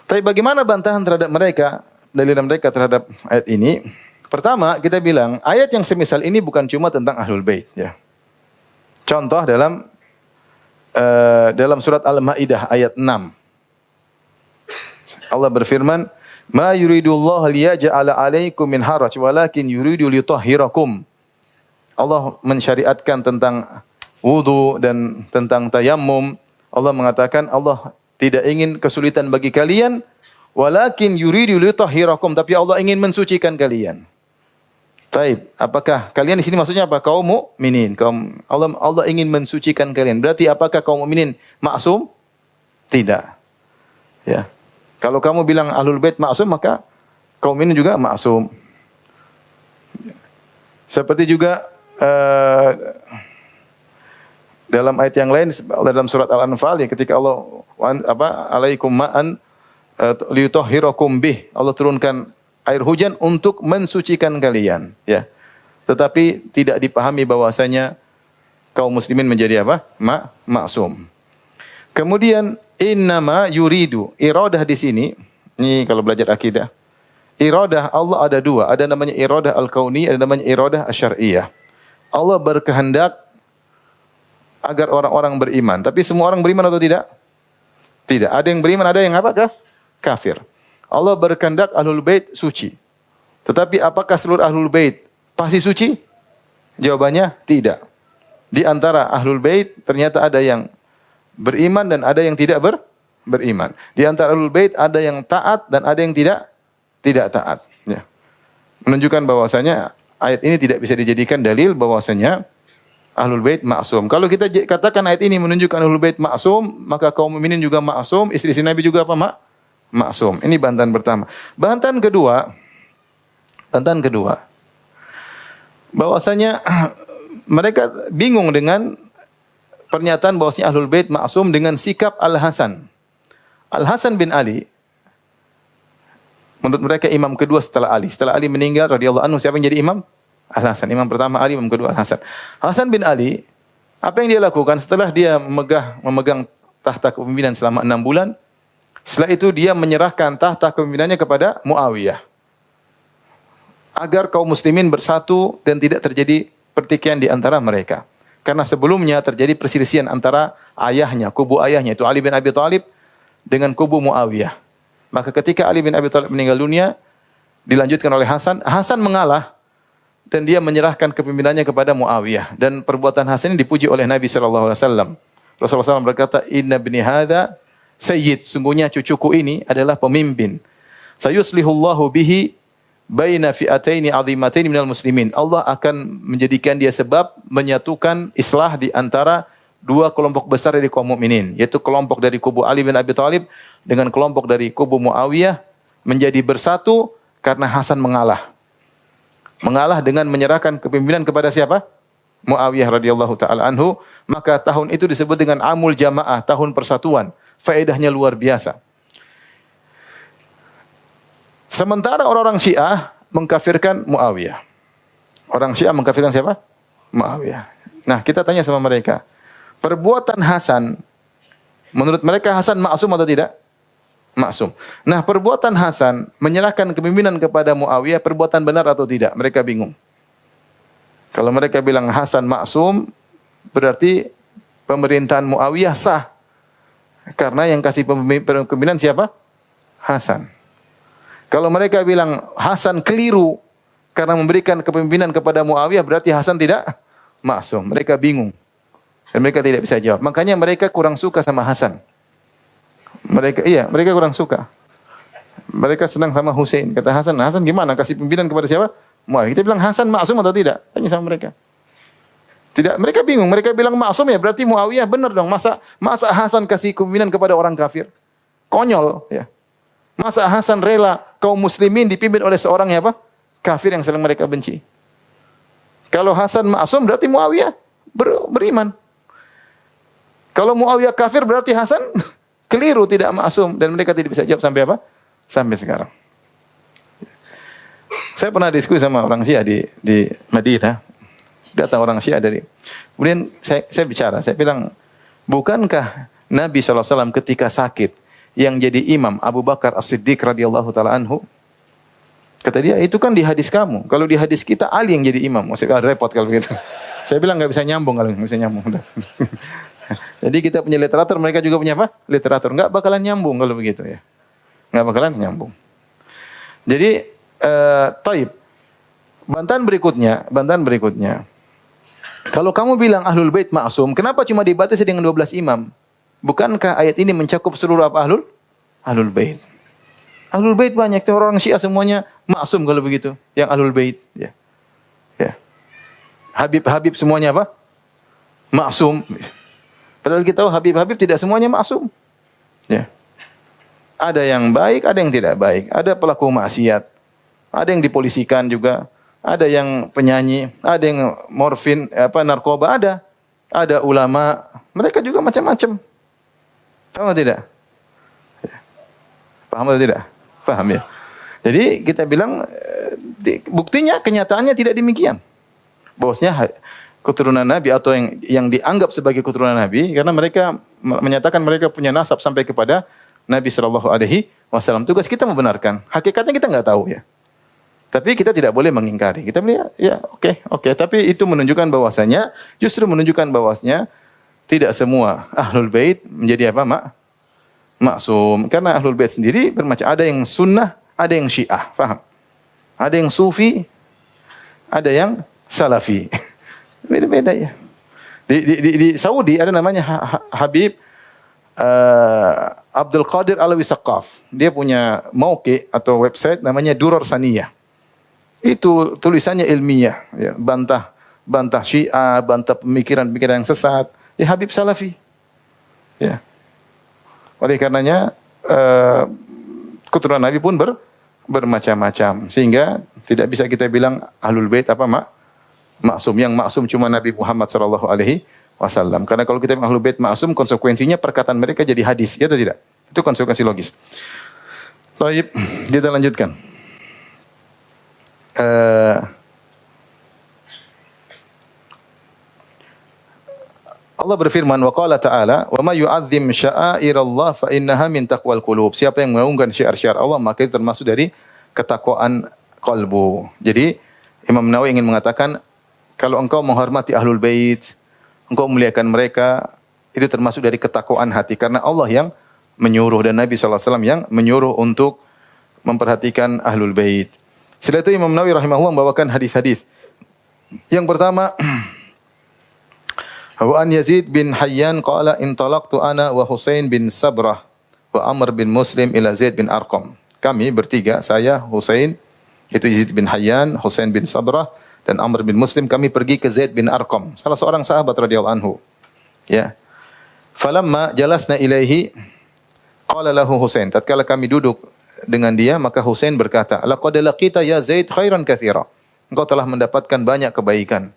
Tapi bagaimana bantahan terhadap mereka, dalil mereka terhadap ayat ini? Pertama, kita bilang ayat yang semisal ini bukan cuma tentang ahlul bait, ya. Contoh dalam surat Al-Maidah ayat 6. Allah berfirman, "Ma yuridullahu liyaj'ala 'alaikum min haraj, walakin yuridu liyutahhirakum." Allah mensyariatkan tentang wudu dan tentang tayammum. Allah mengatakan Allah tidak ingin kesulitan bagi kalian, walakin yuridu liyutahhirakum, tapi Allah ingin mensucikan kalian. Taib, apakah kalian di sini maksudnya apa? Kaum mukminin. Allah ingin mensucikan kalian. Berarti apakah kaum mukminin maksum? Tidak. Ya. Kalau kamu bilang ahlul bait maksum, maka kaum mukminin juga maksum. Seperti juga dalam ayat yang lain dalam surat Al-Anfal ya ketika Allah alaikum ma'an liyutahhirakum bih. Allah turunkan air hujan untuk mensucikan kalian ya. Tetapi tidak dipahami bahwasanya kaum muslimin menjadi apa? Maksum. Kemudian innama yuridu. Iradah di sini, ini kalau belajar akidah. Iradah Allah ada dua, ada namanya iradah al-kauni, ada namanya iradah asy-syar'iyyah. Allah berkehendak agar orang-orang beriman. Tapi semua orang beriman atau tidak? Tidak. Ada yang beriman, ada yang apa? Kafir. Allah berkehendak ahlul bait suci. Tetapi apakah seluruh ahlul bait pasti suci? Jawabannya tidak. Di antara ahlul bait ternyata ada yang beriman dan ada yang tidak beriman. Di antara ahlul bait ada yang taat dan ada yang tidak taat. Ya. Menunjukkan bahwasanya ayat ini tidak bisa dijadikan dalil bahwasanya ahlul bait maksum. Kalau kita katakan ayat ini menunjukkan ahlul bait maksum, maka kaum mukminin juga maksum, istri-istri Nabi juga apa, maksum. Ini bantahan pertama. Bantahan kedua bahwasanya mereka bingung dengan pernyataan bahwasanya ahlul bait maksum dengan sikap Al-Hasan. Al-Hasan bin Ali menurut mereka imam kedua setelah Ali. Setelah Ali meninggal radhiyallahu anhu, siapa yang jadi imam? Al-Hasan. Imam pertama Ali, imam kedua Al-Hasan. Hasan bin Ali, apa yang dia lakukan setelah dia memegang tahta kepemimpinan selama 6 bulan? Setelah itu dia menyerahkan tahta kepemimpinannya kepada Muawiyah. Agar kaum muslimin bersatu dan tidak terjadi pertikaian di antara mereka. Karena sebelumnya terjadi perselisihan antara ayahnya, kubu ayahnya itu Ali bin Abi Thalib dengan kubu Muawiyah. Maka ketika Ali bin Abi Thalib meninggal dunia, dilanjutkan oleh Hasan. Hasan mengalah dan dia menyerahkan kepemimpinannya kepada Muawiyah. Dan perbuatan Hasan ini dipuji oleh Nabi sallallahu alaihi wasallam. Rasulullah SAW berkata, "Inna ibni hadza sayyid." Sungguhnya cucuku ini adalah pemimpin. Sayuslihullahu bihi baina fi'ataini 'azimataini minal muslimin. Allah akan menjadikan dia sebab menyatukan islah di antara dua kelompok besar dari kaum mukminin, yaitu kelompok dari kubu Ali bin Abi Thalib dengan kelompok dari kubu Muawiyah menjadi bersatu karena Hasan mengalah. Mengalah dengan menyerahkan kepemimpinan kepada siapa? Muawiyah radhiyallahu taala anhu. Maka tahun itu disebut dengan Amul Jamaah, tahun persatuan. Faedahnya luar biasa. Sementara orang-orang Syiah mengkafirkan Muawiyah. Orang Syiah mengkafirkan siapa? Muawiyah. Nah, kita tanya sama mereka, perbuatan Hasan, menurut mereka Hasan maksum atau tidak? Maksum. Nah, perbuatan Hasan menyerahkan kepemimpinan kepada Muawiyah, perbuatan benar atau tidak? Mereka bingung. Kalau mereka bilang Hasan maksum, berarti pemerintahan Muawiyah sah. Karena yang kasih kepemimpinan siapa? Hasan. Kalau mereka bilang Hasan keliru karena memberikan kepemimpinan kepada Muawiyah, berarti Hasan tidak maksum. Mereka bingung. Dan mereka tidak bisa jawab. Makanya mereka kurang suka sama Hasan. Mereka kurang suka. Mereka senang sama Hussein. Kata Hasan gimana? Kasih pimpinan kepada siapa? Muawiyah. Kita bilang Hasan maksum atau tidak? Tanya sama mereka. Tidak, mereka bingung. Mereka bilang maksum ya, berarti Muawiyah benar dong. Masa Hasan kasih kepemimpinan kepada orang kafir? Konyol, ya. Masa Hasan rela kaum muslimin dipimpin oleh seorang ya apa? Kafir yang sedang mereka benci. Kalau Hasan maksum berarti Muawiyah beriman. Kalau Muawiyah kafir berarti Hasan keliru, tidak maksum, dan mereka tidak bisa jawab sampai apa? Sampai sekarang. Saya pernah diskusi sama orang Syiah di Madinah. Datang orang Syiah kemudian saya bicara, saya bilang, bukankah Nabi SAW ketika sakit yang jadi imam Abu Bakar As-Siddiq radhiyallahu taala anhu? Kata dia, itu kan di hadis kamu. Kalau di hadis kita Ali yang jadi imam. Maksudnya repot kalau begitu. Saya bilang nggak bisa nyambung kalau nggak bisa nyambung. Jadi kita punya literatur, mereka juga punya apa? Literatur. Nggak bakalan nyambung kalau begitu ya. Nggak bakalan nyambung. Jadi, taib. Bantahan berikutnya. Kalau kamu bilang ahlul bait maksum, kenapa cuma dibatasi dengan 12 imam? Bukankah ayat ini mencakup seluruh apa ahlul bait? Ahlul bait banyak, orang Syiah semuanya maksum kalau begitu, yang ahlul bait, ya. Ya. Habib semuanya apa? Maksum. Padahal kita tahu habib tidak semuanya maksum. Ya. Ada yang baik, ada yang tidak baik. Ada pelaku maksiat. Ada yang dipolisikan juga. ada yang penyanyi, ada yang morfin, narkoba ada ulama, mereka juga macam-macam. Paham atau tidak? Paham atau tidak? Paham ya. Jadi kita bilang buktinya kenyataannya tidak demikian. Bahwasanya keturunan Nabi atau yang dianggap sebagai keturunan Nabi karena mereka menyatakan mereka punya nasab sampai kepada Nabi sallallahu alaihi wasallam. Tugas kita membenarkan. Hakikatnya kita enggak tahu ya. Tapi kita tidak boleh mengingkari. Kita boleh ya oke. Tapi itu menunjukkan bahwasanya justru menunjukkan bahwasanya tidak semua ahlul bait menjadi apa, maksum. Karena ahlul bait sendiri bermacam, ada yang sunnah, ada yang syiah, paham? Ada yang sufi, ada yang salafi. Beda-beda ya. Di Saudi ada namanya Habib Abdul Qadir Alawi Saqaf. Dia punya mauqi atau website namanya Durar Saniyah. Itu tulisannya ilmiah, ya, bantah Syiah, bantah pemikiran-pemikiran yang sesat. Ya Habib Salafi. Ya. Oleh karenanya keturunan Nabi pun bermacam-macam sehingga tidak bisa kita bilang ahlul bait maksum. Yang maksum cuma Nabi Muhammad sallallahu alaihi wasallam. Karena kalau kita bilang ahlul bait maksum, konsekuensinya perkataan mereka jadi hadis, ya atau tidak? Itu konsekuensi logis. Baik, kita lanjutkan. Allah berfirman, wa qala ta'ala, wa ma yu'azzim sya'airallah fa innaha min taqwal qulub. Siapa yang mengagungkan syiar-syiar Allah, maka itu termasuk dari ketakwaan kalbu. Jadi Imam Nawawi ingin mengatakan, kalau engkau menghormati ahlul bait, engkau memuliakan mereka, itu termasuk dari ketakwaan hati. Karena Allah yang menyuruh dan Nabi SAW yang menyuruh untuk memperhatikan ahlul bait. Setelah itu Imam Nawawi rahimahullah membawakan hadis-hadis. Yang pertama, wa an Yazid bin Hayyan qala intalaqtu ana wa Husain bin Sabrah wa Amr bin Muslim ila Zaid bin Arqam. Kami bertiga, saya, Husain, itu Yazid bin Hayyan, Husain bin Sabrah dan Amr bin Muslim, kami pergi ke Zaid bin Arqam, salah seorang sahabat radhiyallahu anhu. Ya. Falamma jalasna ilaihi qala lahu Husain. Tatkala kami duduk dengan dia, maka Husain berkata, laqad laqita ya Zaid khairan katsira. Engkau telah mendapatkan banyak kebaikan.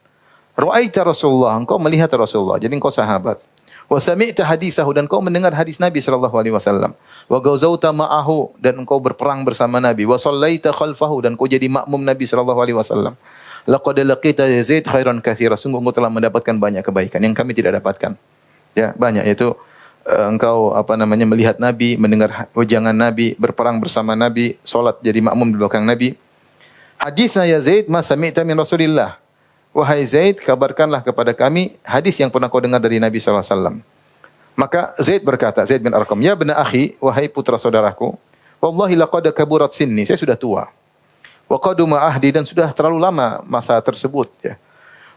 Ra'aita Rasulullah, engkau melihat Rasulullah, jadi engkau sahabat. Wa sami'ta hadithahu, dan engkau mendengar hadis Nabi sallallahu alaihi wasallam. Wa gazauta ma'ahu, dan engkau berperang bersama Nabi. Wa shallaita khalfahu, dan engkau jadi makmum Nabi sallallahu alaihi wasallam. Laqad laqita ya Zaid khairan katsira. Sungguh engkau telah mendapatkan banyak kebaikan yang kami tidak dapatkan. Ya, banyak, yaitu engkau melihat Nabi, mendengar ujangan Nabi, berperang bersama Nabi, salat jadi makmum di belakang Nabi. Haditsna ya Zaid ma sami'ta min Rasulillah. Wahai Zaid, kabarkanlah kepada kami hadis yang pernah kau dengar dari Nabi sallallahu alaihi wasallam. Maka Zaid berkata, Zaid bin Arqam, ya bena akhi, wahai putra saudaraku, wallahi laqad kaburat sinni, saya sudah tua. Wa qaduma ahdi, dan sudah terlalu lama masa tersebut, ya.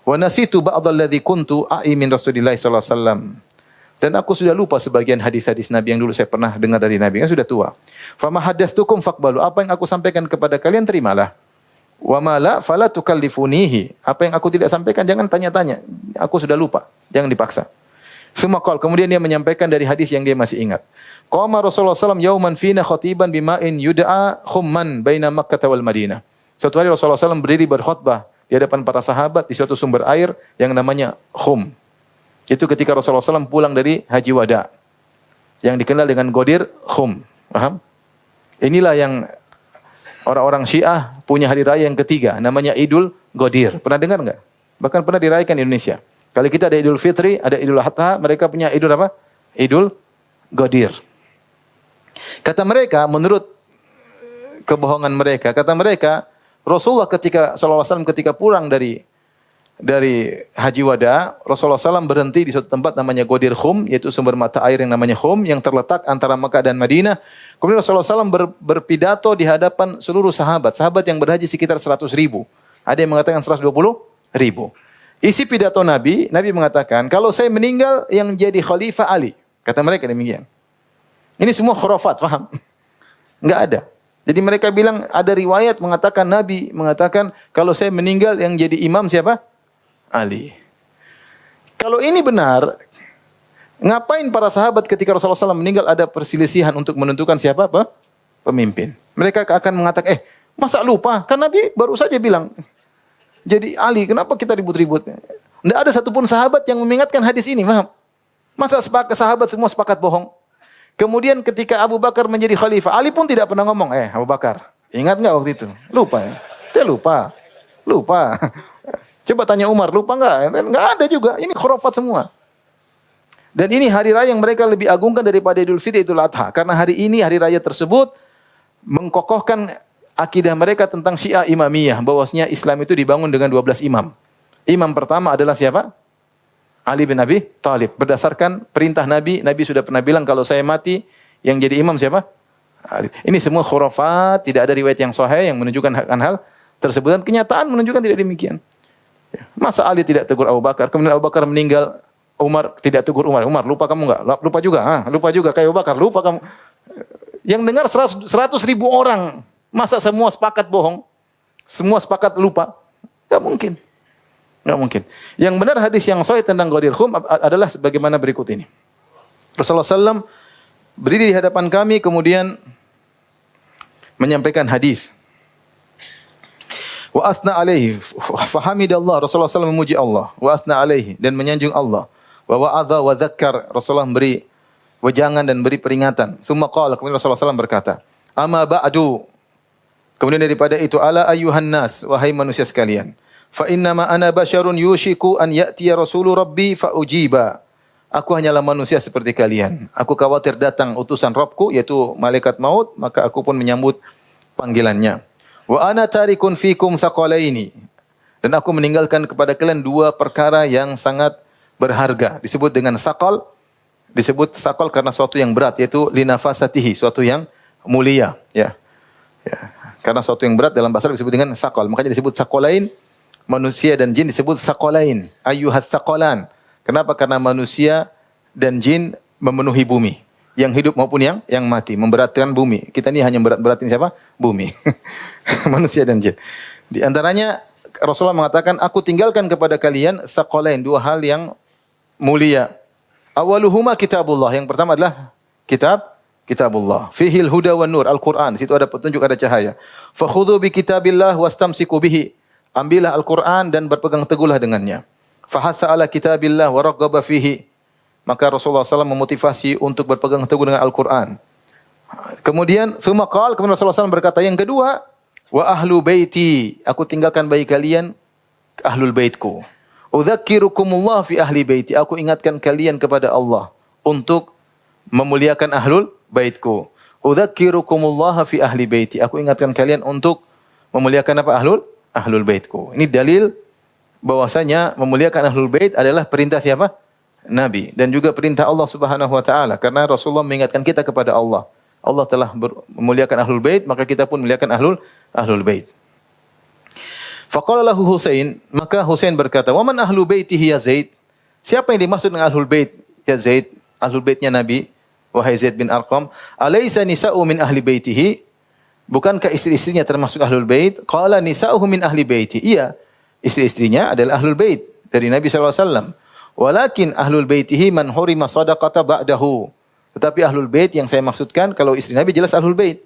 Wa nasitu ba'd alladhi kuntu a'i min Rasulillah sallallahu alaihi wasallam. Dan aku sudah lupa sebagian hadis-hadis Nabi yang dulu saya pernah dengar dari Nabi, kan sudah tua. Fama haddatsukum faqbalu, apa yang aku sampaikan kepada kalian terimalah. Wa ma la fala tukallifunihi, apa yang aku tidak sampaikan jangan tanya-tanya. Aku sudah lupa, jangan dipaksa. Sumakal, kemudian dia menyampaikan dari hadis yang dia masih ingat. Qama Rasulullah sallallahu alaihi wasallam yauman fina khatiban bima'in yud'a khumman baina Makkah wal Madinah. Suatu hari Rasulullah SAW berdiri berkhutbah di hadapan para sahabat di suatu sumber air yang namanya Khum. Itu ketika Rasulullah SAW pulang dari Haji Wada, yang dikenal dengan Ghadir Khum. Paham? Inilah yang orang-orang Syiah punya hari raya yang ketiga, namanya Idul Ghadir. Pernah dengar enggak? Bahkan pernah dirayakan di Indonesia. Kalau kita ada Idul Fitri, ada Idul Adha, mereka punya Idul apa? Idul Ghadir. Kata mereka, menurut kebohongan mereka, kata mereka, Rasulullah sallallahu alaihi wasallam ketika pulang dari Haji Wada, Rasulullah SAW berhenti di suatu tempat namanya Ghadir Khum, yaitu sumber mata air yang namanya Khum, yang terletak antara Makkah dan Madinah. Kemudian Rasulullah SAW berpidato di hadapan seluruh sahabat yang berhaji sekitar 100.000. Ada yang mengatakan 120.000. Isi pidato Nabi mengatakan, kalau saya meninggal yang jadi khalifah Ali. Kata mereka demikian. Ini semua khurafat, paham? Enggak ada. Jadi mereka bilang ada riwayat mengatakan Nabi mengatakan kalau saya meninggal yang jadi imam siapa? Ali. Kalau ini benar, ngapain para sahabat ketika Rasulullah SAW meninggal ada perselisihan untuk menentukan siapa pemimpin? Mereka akan mengatakan, masa lupa? Kan Nabi baru saja bilang, jadi Ali, kenapa kita ribut-ribut? Tidak ada satupun sahabat yang mengingatkan hadis ini, paham? Masa sahabat semua sepakat bohong? Kemudian ketika Abu Bakar menjadi khalifah, Ali pun tidak pernah ngomong, Abu Bakar, ingat nggak waktu itu? Lupa ya? Dia lupa. Lupa. Coba tanya Umar, lupa nggak? Nggak ada juga. Ini khurafat semua. Dan ini hari raya yang mereka lebih agungkan daripada Idul Fitri, Idul Adha. Karena hari ini, hari raya tersebut, mengkokohkan akidah mereka tentang Syiah Imamiyah. Bahwasanya Islam itu dibangun dengan 12 imam. Imam pertama adalah siapa? Ali bin Abi Thalib. Berdasarkan perintah Nabi, Nabi sudah pernah bilang kalau saya mati, yang jadi imam siapa? Ali. Ini semua khurafat, tidak ada riwayat yang sahih yang menunjukkan hal tersebut. Dan kenyataan menunjukkan tidak demikian. Masa Ali tidak tegur Abu Bakar, kemudian Abu Bakar meninggal, Umar tidak tegur Umar. Umar, lupa kamu enggak? Lupa juga. Lupa juga kayak Abu Bakar, lupa kamu. Yang dengar 100 ribu orang. Masa semua sepakat bohong? Semua sepakat lupa? Enggak mungkin. Enggak mungkin. Yang benar hadis yang sahih tentang Ghadir Khum adalah sebagaimana berikut ini. Rasulullah SAW berdiri di hadapan kami kemudian menyampaikan hadis. Wa athna alaihi fahamidallah, Rasulullah SAW memuji Allah, wa athna alaihi, dan menyanjung Allah. Wa wa'adha wa dzakkar, Rasulullah memberi wejangan dan beri peringatan. Tsumma qala, kemudian Rasulullah SAW berkata, amma ba'du, kemudian daripada itu, ala ayyuhan nas, wahai manusia sekalian, fa innama ana basyarun yushiku an ya'tiya rasulu rabbi fa ujiba. Aku hanyalah manusia seperti kalian. Aku khawatir datang utusan Rabbku, yaitu malaikat maut, maka aku pun menyambut panggilannya. Wa ana tarikun fikum thaqalaini. Dan aku meninggalkan kepada kalian dua perkara yang sangat berharga. Disebut dengan thaqal. Disebut thaqal karena suatu yang berat, yaitu linafasatihi, suatu yang mulia. Ya. Karena suatu yang berat dalam bahasa Arab disebut dengan thaqal. Makanya disebut thaqalain. Manusia dan jin disebut thaqalain. Ayyuhat thaqalan. Kenapa? Karena manusia dan jin memenuhi bumi. Yang hidup maupun yang mati. Memberatkan bumi. Kita ini hanya berat-beratin siapa? Bumi. Manusia dan jin. Di antaranya Rasulullah mengatakan, aku tinggalkan kepada kalian thaqalain, dua hal yang mulia. Awaluhuma kitabullah. Yang pertama adalah kitabullah. Fihil huda wan nur, Al-Quran. Situ ada petunjuk, ada cahaya. Fakhudhu bi kitabillah wastamsiku bihi. Ambillah Al-Quran dan berpegang teguhlah dengannya. Fahatha ala kitabillah wa raghaba fihi. Maka Rasulullah SAW memotivasi untuk berpegang teguh dengan Al-Quran. Kemudian, kemudian Rasulullah SAW berkata, yang kedua, wa ahlu baiti, aku tinggalkan bagi kalian ahlul baitku. Udzakirukumullah fi ahli baiti, aku ingatkan kalian kepada Allah untuk memuliakan ahlul baitku. Udzakirukumullah fi ahli baiti, aku ingatkan kalian untuk memuliakan apa? Ahlul baitku. Ini dalil bahwasanya memuliakan ahlul bait adalah perintah siapa? Nabi, dan juga perintah Allah Subhanahu wa taala, karena Rasulullah mengingatkan kita kepada Allah. Allah telah memuliakan ahlul bait, maka kita pun memuliakan ahlul bait. Faqala lahu Husain, maka Husain berkata, "Wa man ahlu baitihi ya Zaid?" Siapa yang dimaksud dengan ahlul bait ya Zaid? Ahlul baitnya Nabi, wahai Zaid bin Arqam. Alaysa nisa'u min ahli baitihi? Bukankah istri-istrinya termasuk ahlul bait? Qala nisa'uhu min ahli baiti. Iya, istri-istrinya adalah ahlul bait dari Nabi sallallahu alaihi wasallam. Walakin ahlul baitihi man hurima shadaqata ba'dahu. Tetapi ahlul bait yang saya maksudkan, kalau istri Nabi jelas ahlul bait.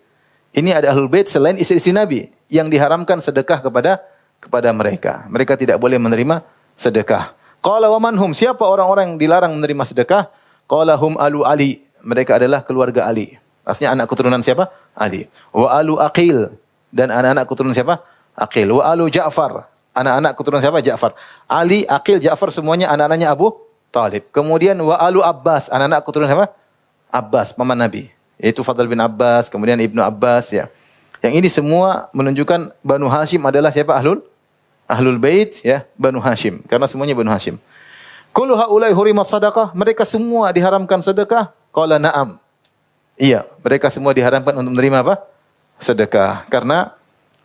Ini ada ahlul bait selain istri-istri Nabi yang diharamkan sedekah kepada mereka. Mereka tidak boleh menerima sedekah. Qala wa man hum? Siapa orang-orang yang dilarang menerima sedekah? Qala hum alu Ali. Mereka adalah keluarga Ali. Maksudnya anak keturunan siapa? Ali. Wa alu Aqil, dan anak-anak keturunan siapa? Aqil. Wa alu Ja'far. Anak-anak keturunan siapa? Ja'far. Ali, Aqil, Ja'far semuanya anak-anaknya Abu Talib. Kemudian wa alu Abbas. Anak-anak keturunan siapa? Abbas, paman Nabi. Yaitu Fadl bin Abbas, kemudian Ibnu Abbas, ya. Yang ini semua menunjukkan Banu Hashim adalah siapa? Ahlul bait, ya, Banu Hashim. Karena semuanya Banu Hashim. Kullu haula'i hurima sadaqah. Mereka semua diharamkan sedekah. Qala na'am. Iya, mereka semua diharamkan untuk menerima apa? Sedekah. Karena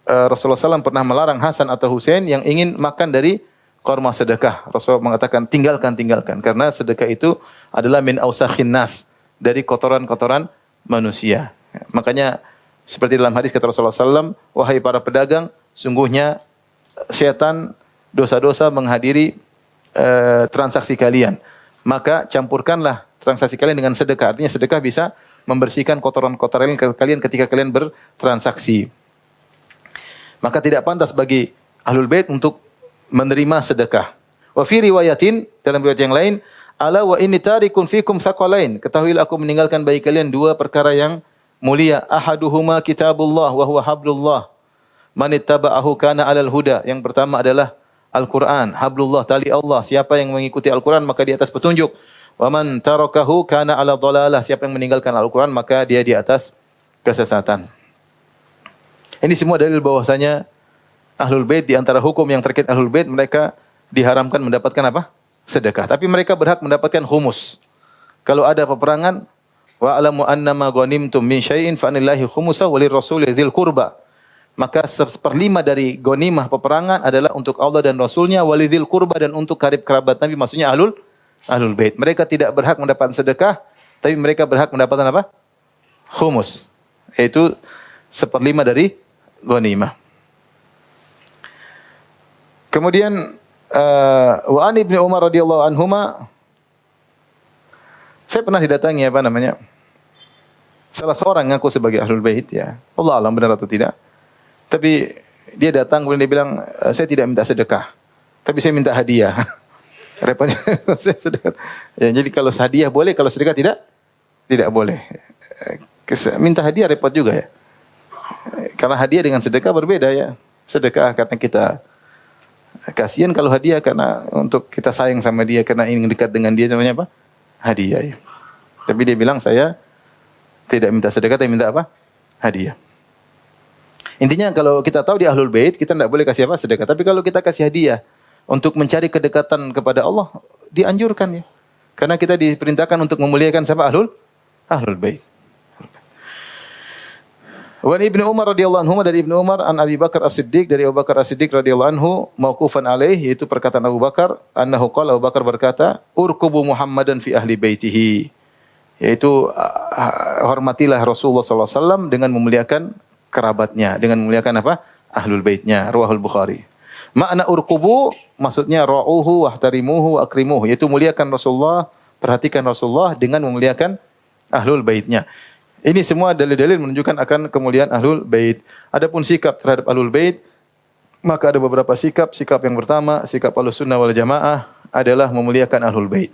Rasulullah SAW pernah melarang Hasan atau Husain yang ingin makan dari korma sedekah. Rasulullah mengatakan, tinggalkan. Karena sedekah itu adalah min ausakhin nas. Dari kotoran-kotoran manusia. Makanya, seperti dalam hadis kata Rasulullah SAW, wahai para pedagang, sungguhnya setan dosa-dosa menghadiri transaksi kalian. Maka campurkanlah transaksi kalian dengan sedekah. Artinya sedekah bisa membersihkan kotoran-kotoran kalian ketika kalian bertransaksi. Maka tidak pantas bagi ahlul bait untuk menerima sedekah. Wa fi riwayatin, dalam riwayat yang lain, ala wa inni tarikun fikum tsaqalain. Ketahuilah aku meninggalkan bagi kalian dua perkara yang mulia. Ahaduhuma kitabullah wa huwa hablullah. Man ittaba'ahu kana 'alal huda. Yang pertama adalah Al-Qur'an, hablullah, tali Allah. Siapa yang mengikuti Al-Qur'an maka di atas petunjuk. Wa man tarakahu kana 'ala dhalalah. Siapa yang meninggalkan Al-Qur'an maka dia di atas kesesatan. Ini semua dalil bahwasanya Ahlul Bait, di antara hukum yang terkait Ahlul Bait, mereka diharamkan mendapatkan apa? Sedekah. Tapi mereka berhak mendapatkan humus. Kalau ada peperangan, wa alamu annama ghanimtum min syai'in fa anillahi khumusahu wa lirrasuli dzil qurba. Maka 1/5 dari ghanimah peperangan adalah untuk Allah dan Rasulnya, walidzil qurba, dan untuk karib kerabat Nabi, maksudnya Ahlul Bait. Mereka tidak berhak mendapatkan sedekah, tapi mereka berhak mendapatkan apa? Humus. Yaitu 1/5 dari ghanimah. Kemudian wa an Ibnu Umar radhiyallahu anhuma, saya pernah didatangi salah seorang ngaku sebagai Ahlul Bait, ya. Allah alam benar atau tidak. Tapi dia datang kemudian dia bilang, saya tidak minta sedekah, tapi saya minta hadiah. Repotnya saya sedekah. Ya, jadi kalau hadiah boleh, kalau sedekah tidak boleh. Minta hadiah repot juga, ya. Karena hadiah dengan sedekah berbeda, ya. Sedekah karena kita kasihan, kalau hadiah karena untuk kita sayang sama dia, karena ingin dekat dengan dia, namanya apa? Hadiah, ya. Tapi dia bilang, saya tidak minta sedekah, tapi minta apa? Hadiah. Intinya kalau kita tahu di Ahlul Bait, kita tidak boleh kasih apa? Sedekah. Tapi kalau kita kasih hadiah untuk mencari kedekatan kepada Allah, dianjurkan, ya. Karena kita diperintahkan untuk memuliakan siapa? Ahlul Bait. Wa Ibnu Umar radhiyallahu anhu, dari Ibnu Umar, an Abi Bakar As-Siddiq, dari Abu Bakar As-Siddiq radhiyallahu anhu, mauqufan alaih, yaitu perkataan Abu Bakar, annahu qala, Abu Bakar berkata, urkubu Muhammadan fi ahli baitihi. Yaitu hormatilah Rasulullah sallallahu alaihi wasallam dengan memuliakan kerabatnya, dengan memuliakan apa? Ahlul Baitnya. Riwayat Bukhari. Makna urkubu maksudnya ra'uhu wahtarimuhu wa akrimuhu, yaitu muliakan Rasulullah, perhatikan Rasulullah dengan memuliakan Ahlul Baitnya. Ini semua dalil-dalil menunjukkan akan kemuliaan Ahlul Bait. Adapun sikap terhadap Ahlul Bait, maka ada beberapa sikap. Sikap yang pertama, sikap Ahlussunnah wal Jamaah adalah memuliakan Ahlul Bait.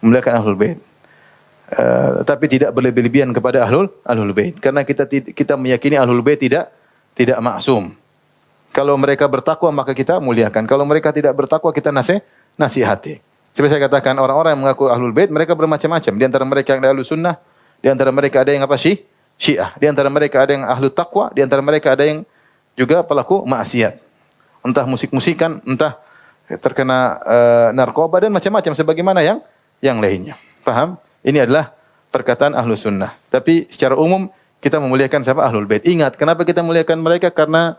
Memuliakan Ahlul Bait. Tapi tidak berlebih-lebihan kepada Ahlul Bait, karena kita meyakini Ahlul Bait tidak maksum. Kalau mereka bertakwa maka kita muliakan. Kalau mereka tidak bertakwa kita nasihati. Seperti saya katakan, orang-orang yang mengaku Ahlul Bait mereka bermacam-macam. Di antara mereka yang Ahlus Sunnah, di antara mereka ada yang apa? Syiah. Di antara mereka ada yang Ahlu Taqwa, di antara mereka ada yang juga pelaku maksiat. Entah musik-musikan, entah terkena narkoba dan macam-macam sebagaimana yang lainnya. Paham? Ini adalah perkataan Ahlus Sunnah. Tapi secara umum kita memuliakan siapa? Ahlul Bait. Ingat, kenapa kita memuliakan mereka? Karena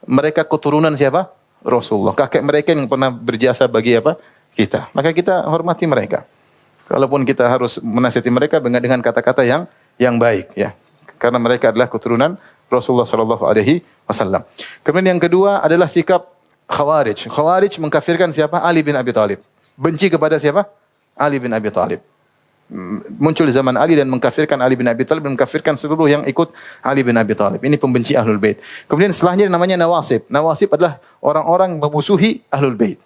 mereka keturunan siapa? Rasulullah. Kakek mereka yang pernah berjasa bagi apa? Kita. Maka kita hormati mereka. Kalaupun kita harus menasihati mereka dengan kata-kata yang baik, ya. Karena mereka adalah keturunan Rasulullah sallallahu alaihi wasallam. Kemudian yang kedua adalah sikap Khawarij. Khawarij mengkafirkan siapa? Ali bin Abi Thalib. Benci kepada siapa? Ali bin Abi Thalib. Muncul di zaman Ali dan mengkafirkan Ali bin Abi Thalib dan mengkafirkan seluruh yang ikut Ali bin Abi Thalib. Ini pembenci Ahlul Bait. Kemudian setelahnya namanya Nawasib. Nawasib adalah orang-orang memusuhi Ahlul Bait.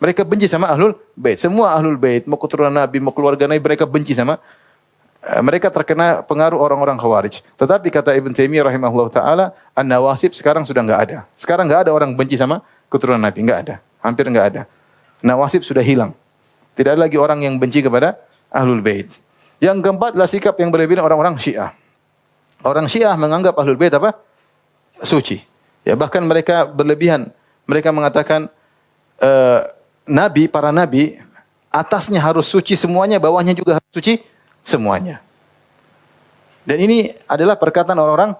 Mereka benci sama Ahlul Bait. Semua Ahlul Bait, mau keturunan Nabi, mau keluarga Nabi, mereka benci sama. Mereka terkena pengaruh orang-orang Khawarij. Tetapi kata Ibn Taimiyah rahimahullah ta'ala, An-Nawasib sekarang sudah enggak ada. Sekarang enggak ada orang benci sama keturunan Nabi. Enggak ada. Hampir enggak ada. Nawasib sudah hilang. Tidak ada lagi orang yang benci kepada Ahlul Bait. Yang keempat adalah sikap yang berlebihan orang-orang Syiah. Orang Syiah menganggap Ahlul Bait apa? Suci. Ya, bahkan mereka berlebihan. Mereka mengatakan para nabi atasnya harus suci semuanya, bawahnya juga harus suci semuanya. Dan ini adalah perkataan orang-orang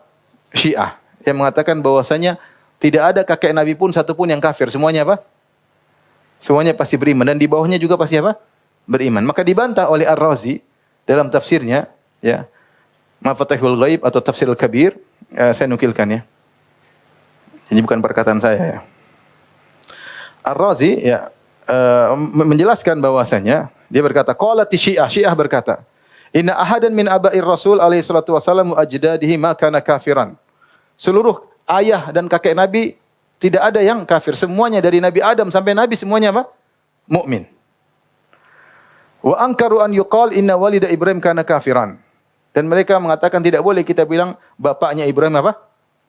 Syiah yang mengatakan bahwasanya tidak ada kakek nabi pun satupun yang kafir. Semuanya apa? Semuanya pasti beriman dan di bawahnya juga pasti apa? Beriman. Maka dibantah oleh Ar-Razi dalam tafsirnya, ya, Mafatihul Ghaib atau Tafsir Al-Kabir, saya nukilkan, ya. Ini bukan perkataan saya, ya. Ar-Razi, ya, menjelaskan bahwasanya dia berkata, qalati Syiah berkata, inna ahadan min aba'ir Rasul alaihi salatu wasallam wa ajdadihi ma kana kafiran. Seluruh ayah dan kakek Nabi Tidak ada yang kafir. Semuanya dari Nabi Adam sampai Nabi semuanya apa? Mukmin. Wa ankaru an yuqal inna walida Ibrahim kana kafiran. Dan mereka mengatakan tidak boleh kita bilang bapaknya Ibrahim apa?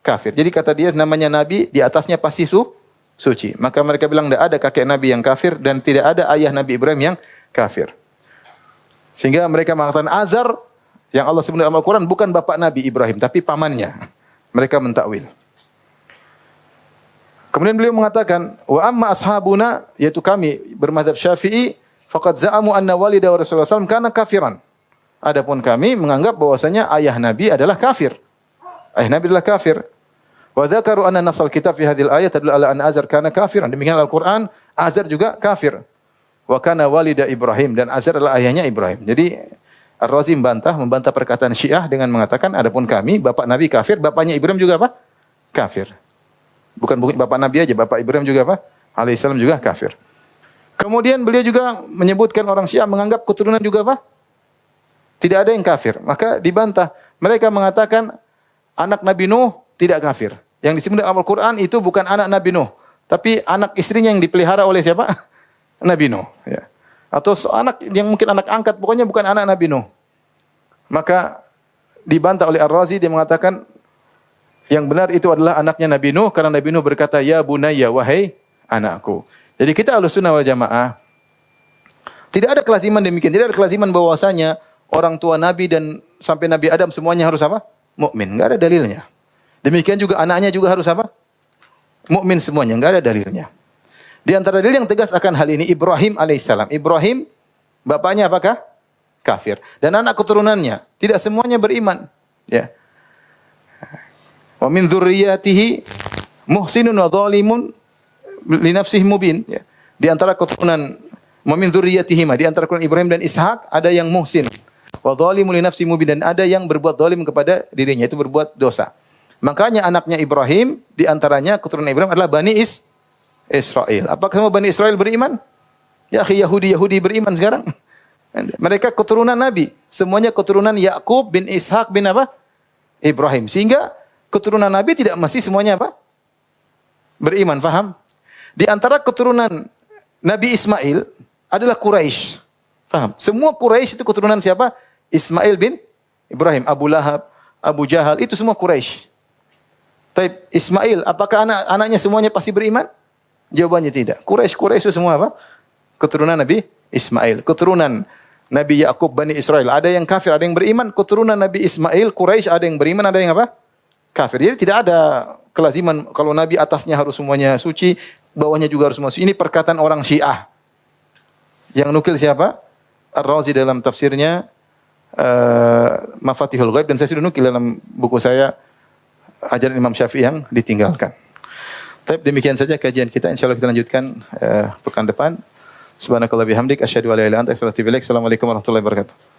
Kafir. Jadi kata dia namanya Nabi, di atasnya pasti suci. Maka mereka bilang tidak ada kakek Nabi yang kafir dan tidak ada ayah Nabi Ibrahim yang kafir. Sehingga mereka mengatakan Azar yang Allah sebut dalam Al-Quran bukan bapak Nabi Ibrahim, tapi pamannya. Mereka mentakwil. Kemudian beliau mengatakan, wa amma ashabuna, yaitu kami bermadzhab Syafi'i, faqad za'amu anna walida wa Rasulullah SAW kana kafiran. Adapun kami menganggap bahwasanya ayah Nabi adalah kafir. Ayah Nabi adalah kafir. Wa dzakaru anna nasal kitab fi hadhil ayat tadullu ala anna Azar kana kafiran. Demikian Al-Qur'an, Azar juga kafir. Wa kana walida Ibrahim, dan Azar adalah ayahnya Ibrahim. Jadi Ar-Razi membantah perkataan Syiah dengan mengatakan adapun kami bapak Nabi kafir, bapaknya Ibrahim juga apa? Kafir. Bukan bapak Nabi aja, bapak Ibrahim juga apa? Alaihissalam juga kafir. Kemudian beliau juga menyebutkan orang Syiah menganggap keturunan juga apa? Tidak ada yang kafir. Maka dibantah. Mereka mengatakan anak Nabi Nuh tidak kafir. Yang disebut dalam Al-Quran itu bukan anak Nabi Nuh, tapi anak istrinya yang dipelihara oleh siapa? Nabi Nuh. Ya. Atau anak yang mungkin anak angkat, pokoknya bukan anak Nabi Nuh. Maka dibantah oleh Ar-Razi, dia mengatakan yang benar itu adalah anaknya Nabi Nuh, karena Nabi Nuh berkata, ya bunayya, wahai anakku. Jadi kita Ahlussunnah wal Jamaah, tidak ada kelaziman demikian. Tidak ada kelaziman bahwasanya orang tua Nabi dan sampai Nabi Adam semuanya harus apa? Mukmin. Enggak ada dalilnya. Demikian juga anaknya juga harus apa? Mukmin semuanya. Enggak ada dalilnya. Di antara dalil yang tegas akan hal ini Ibrahim alaihissalam. Ibrahim bapaknya apakah? Kafir. Dan anak keturunannya tidak semuanya beriman. Ya. Wa min dzurriyyatihi muhsinun wa dzalimun li nafsihi mubin. Ya. Di antara keturunan wa min dzurriyyatihi, di antara keturunan Ibrahim dan Ishak ada yang muhsin. Wa dzalimun li nafsihi mubin, dan ada yang berbuat zalim kepada dirinya, itu berbuat dosa. Makanya anaknya Ibrahim di antaranya keturunan Ibrahim adalah Bani Israel. Apakah semua Bani Israel beriman? Ya, Yahudi beriman sekarang. Mereka keturunan Nabi. Semuanya keturunan Yakub bin Ishak bin apa? Ibrahim. Sehingga keturunan Nabi tidak mesti semuanya apa? Beriman, faham? Di antara keturunan Nabi Ismail adalah Quraisy. Faham? Semua Quraisy itu keturunan siapa? Ismail bin Ibrahim. Abu Lahab, Abu Jahal, itu semua Quraisy. Tapi Ismail, apakah anak-anaknya semuanya pasti beriman? Jawabannya tidak. Quraisy itu semua apa? Keturunan Nabi Ismail. Keturunan Nabi Yakub Bani Israel. Ada yang kafir, ada yang beriman. Keturunan Nabi Ismail, Quraisy ada yang beriman, ada yang apa? Kafir. Jadi tidak ada kelaziman kalau Nabi atasnya harus semuanya suci, bawahnya juga harus semua suci. Ini perkataan orang Syiah. Yang nukil siapa? Ar-Razi dalam tafsirnya Mafatihul Ghaib, dan saya sudah nukil dalam buku saya ajaran Imam Syafi'i yang ditinggalkan. Tapi demikian saja kajian kita. Insyaallah kita lanjutkan pekan depan. Subhanakallah bihamdik asyhadu an la ilaha illa anta astaghfiruka wa atubu ilaik. Assalamualaikum warahmatullahi wabarakatuh.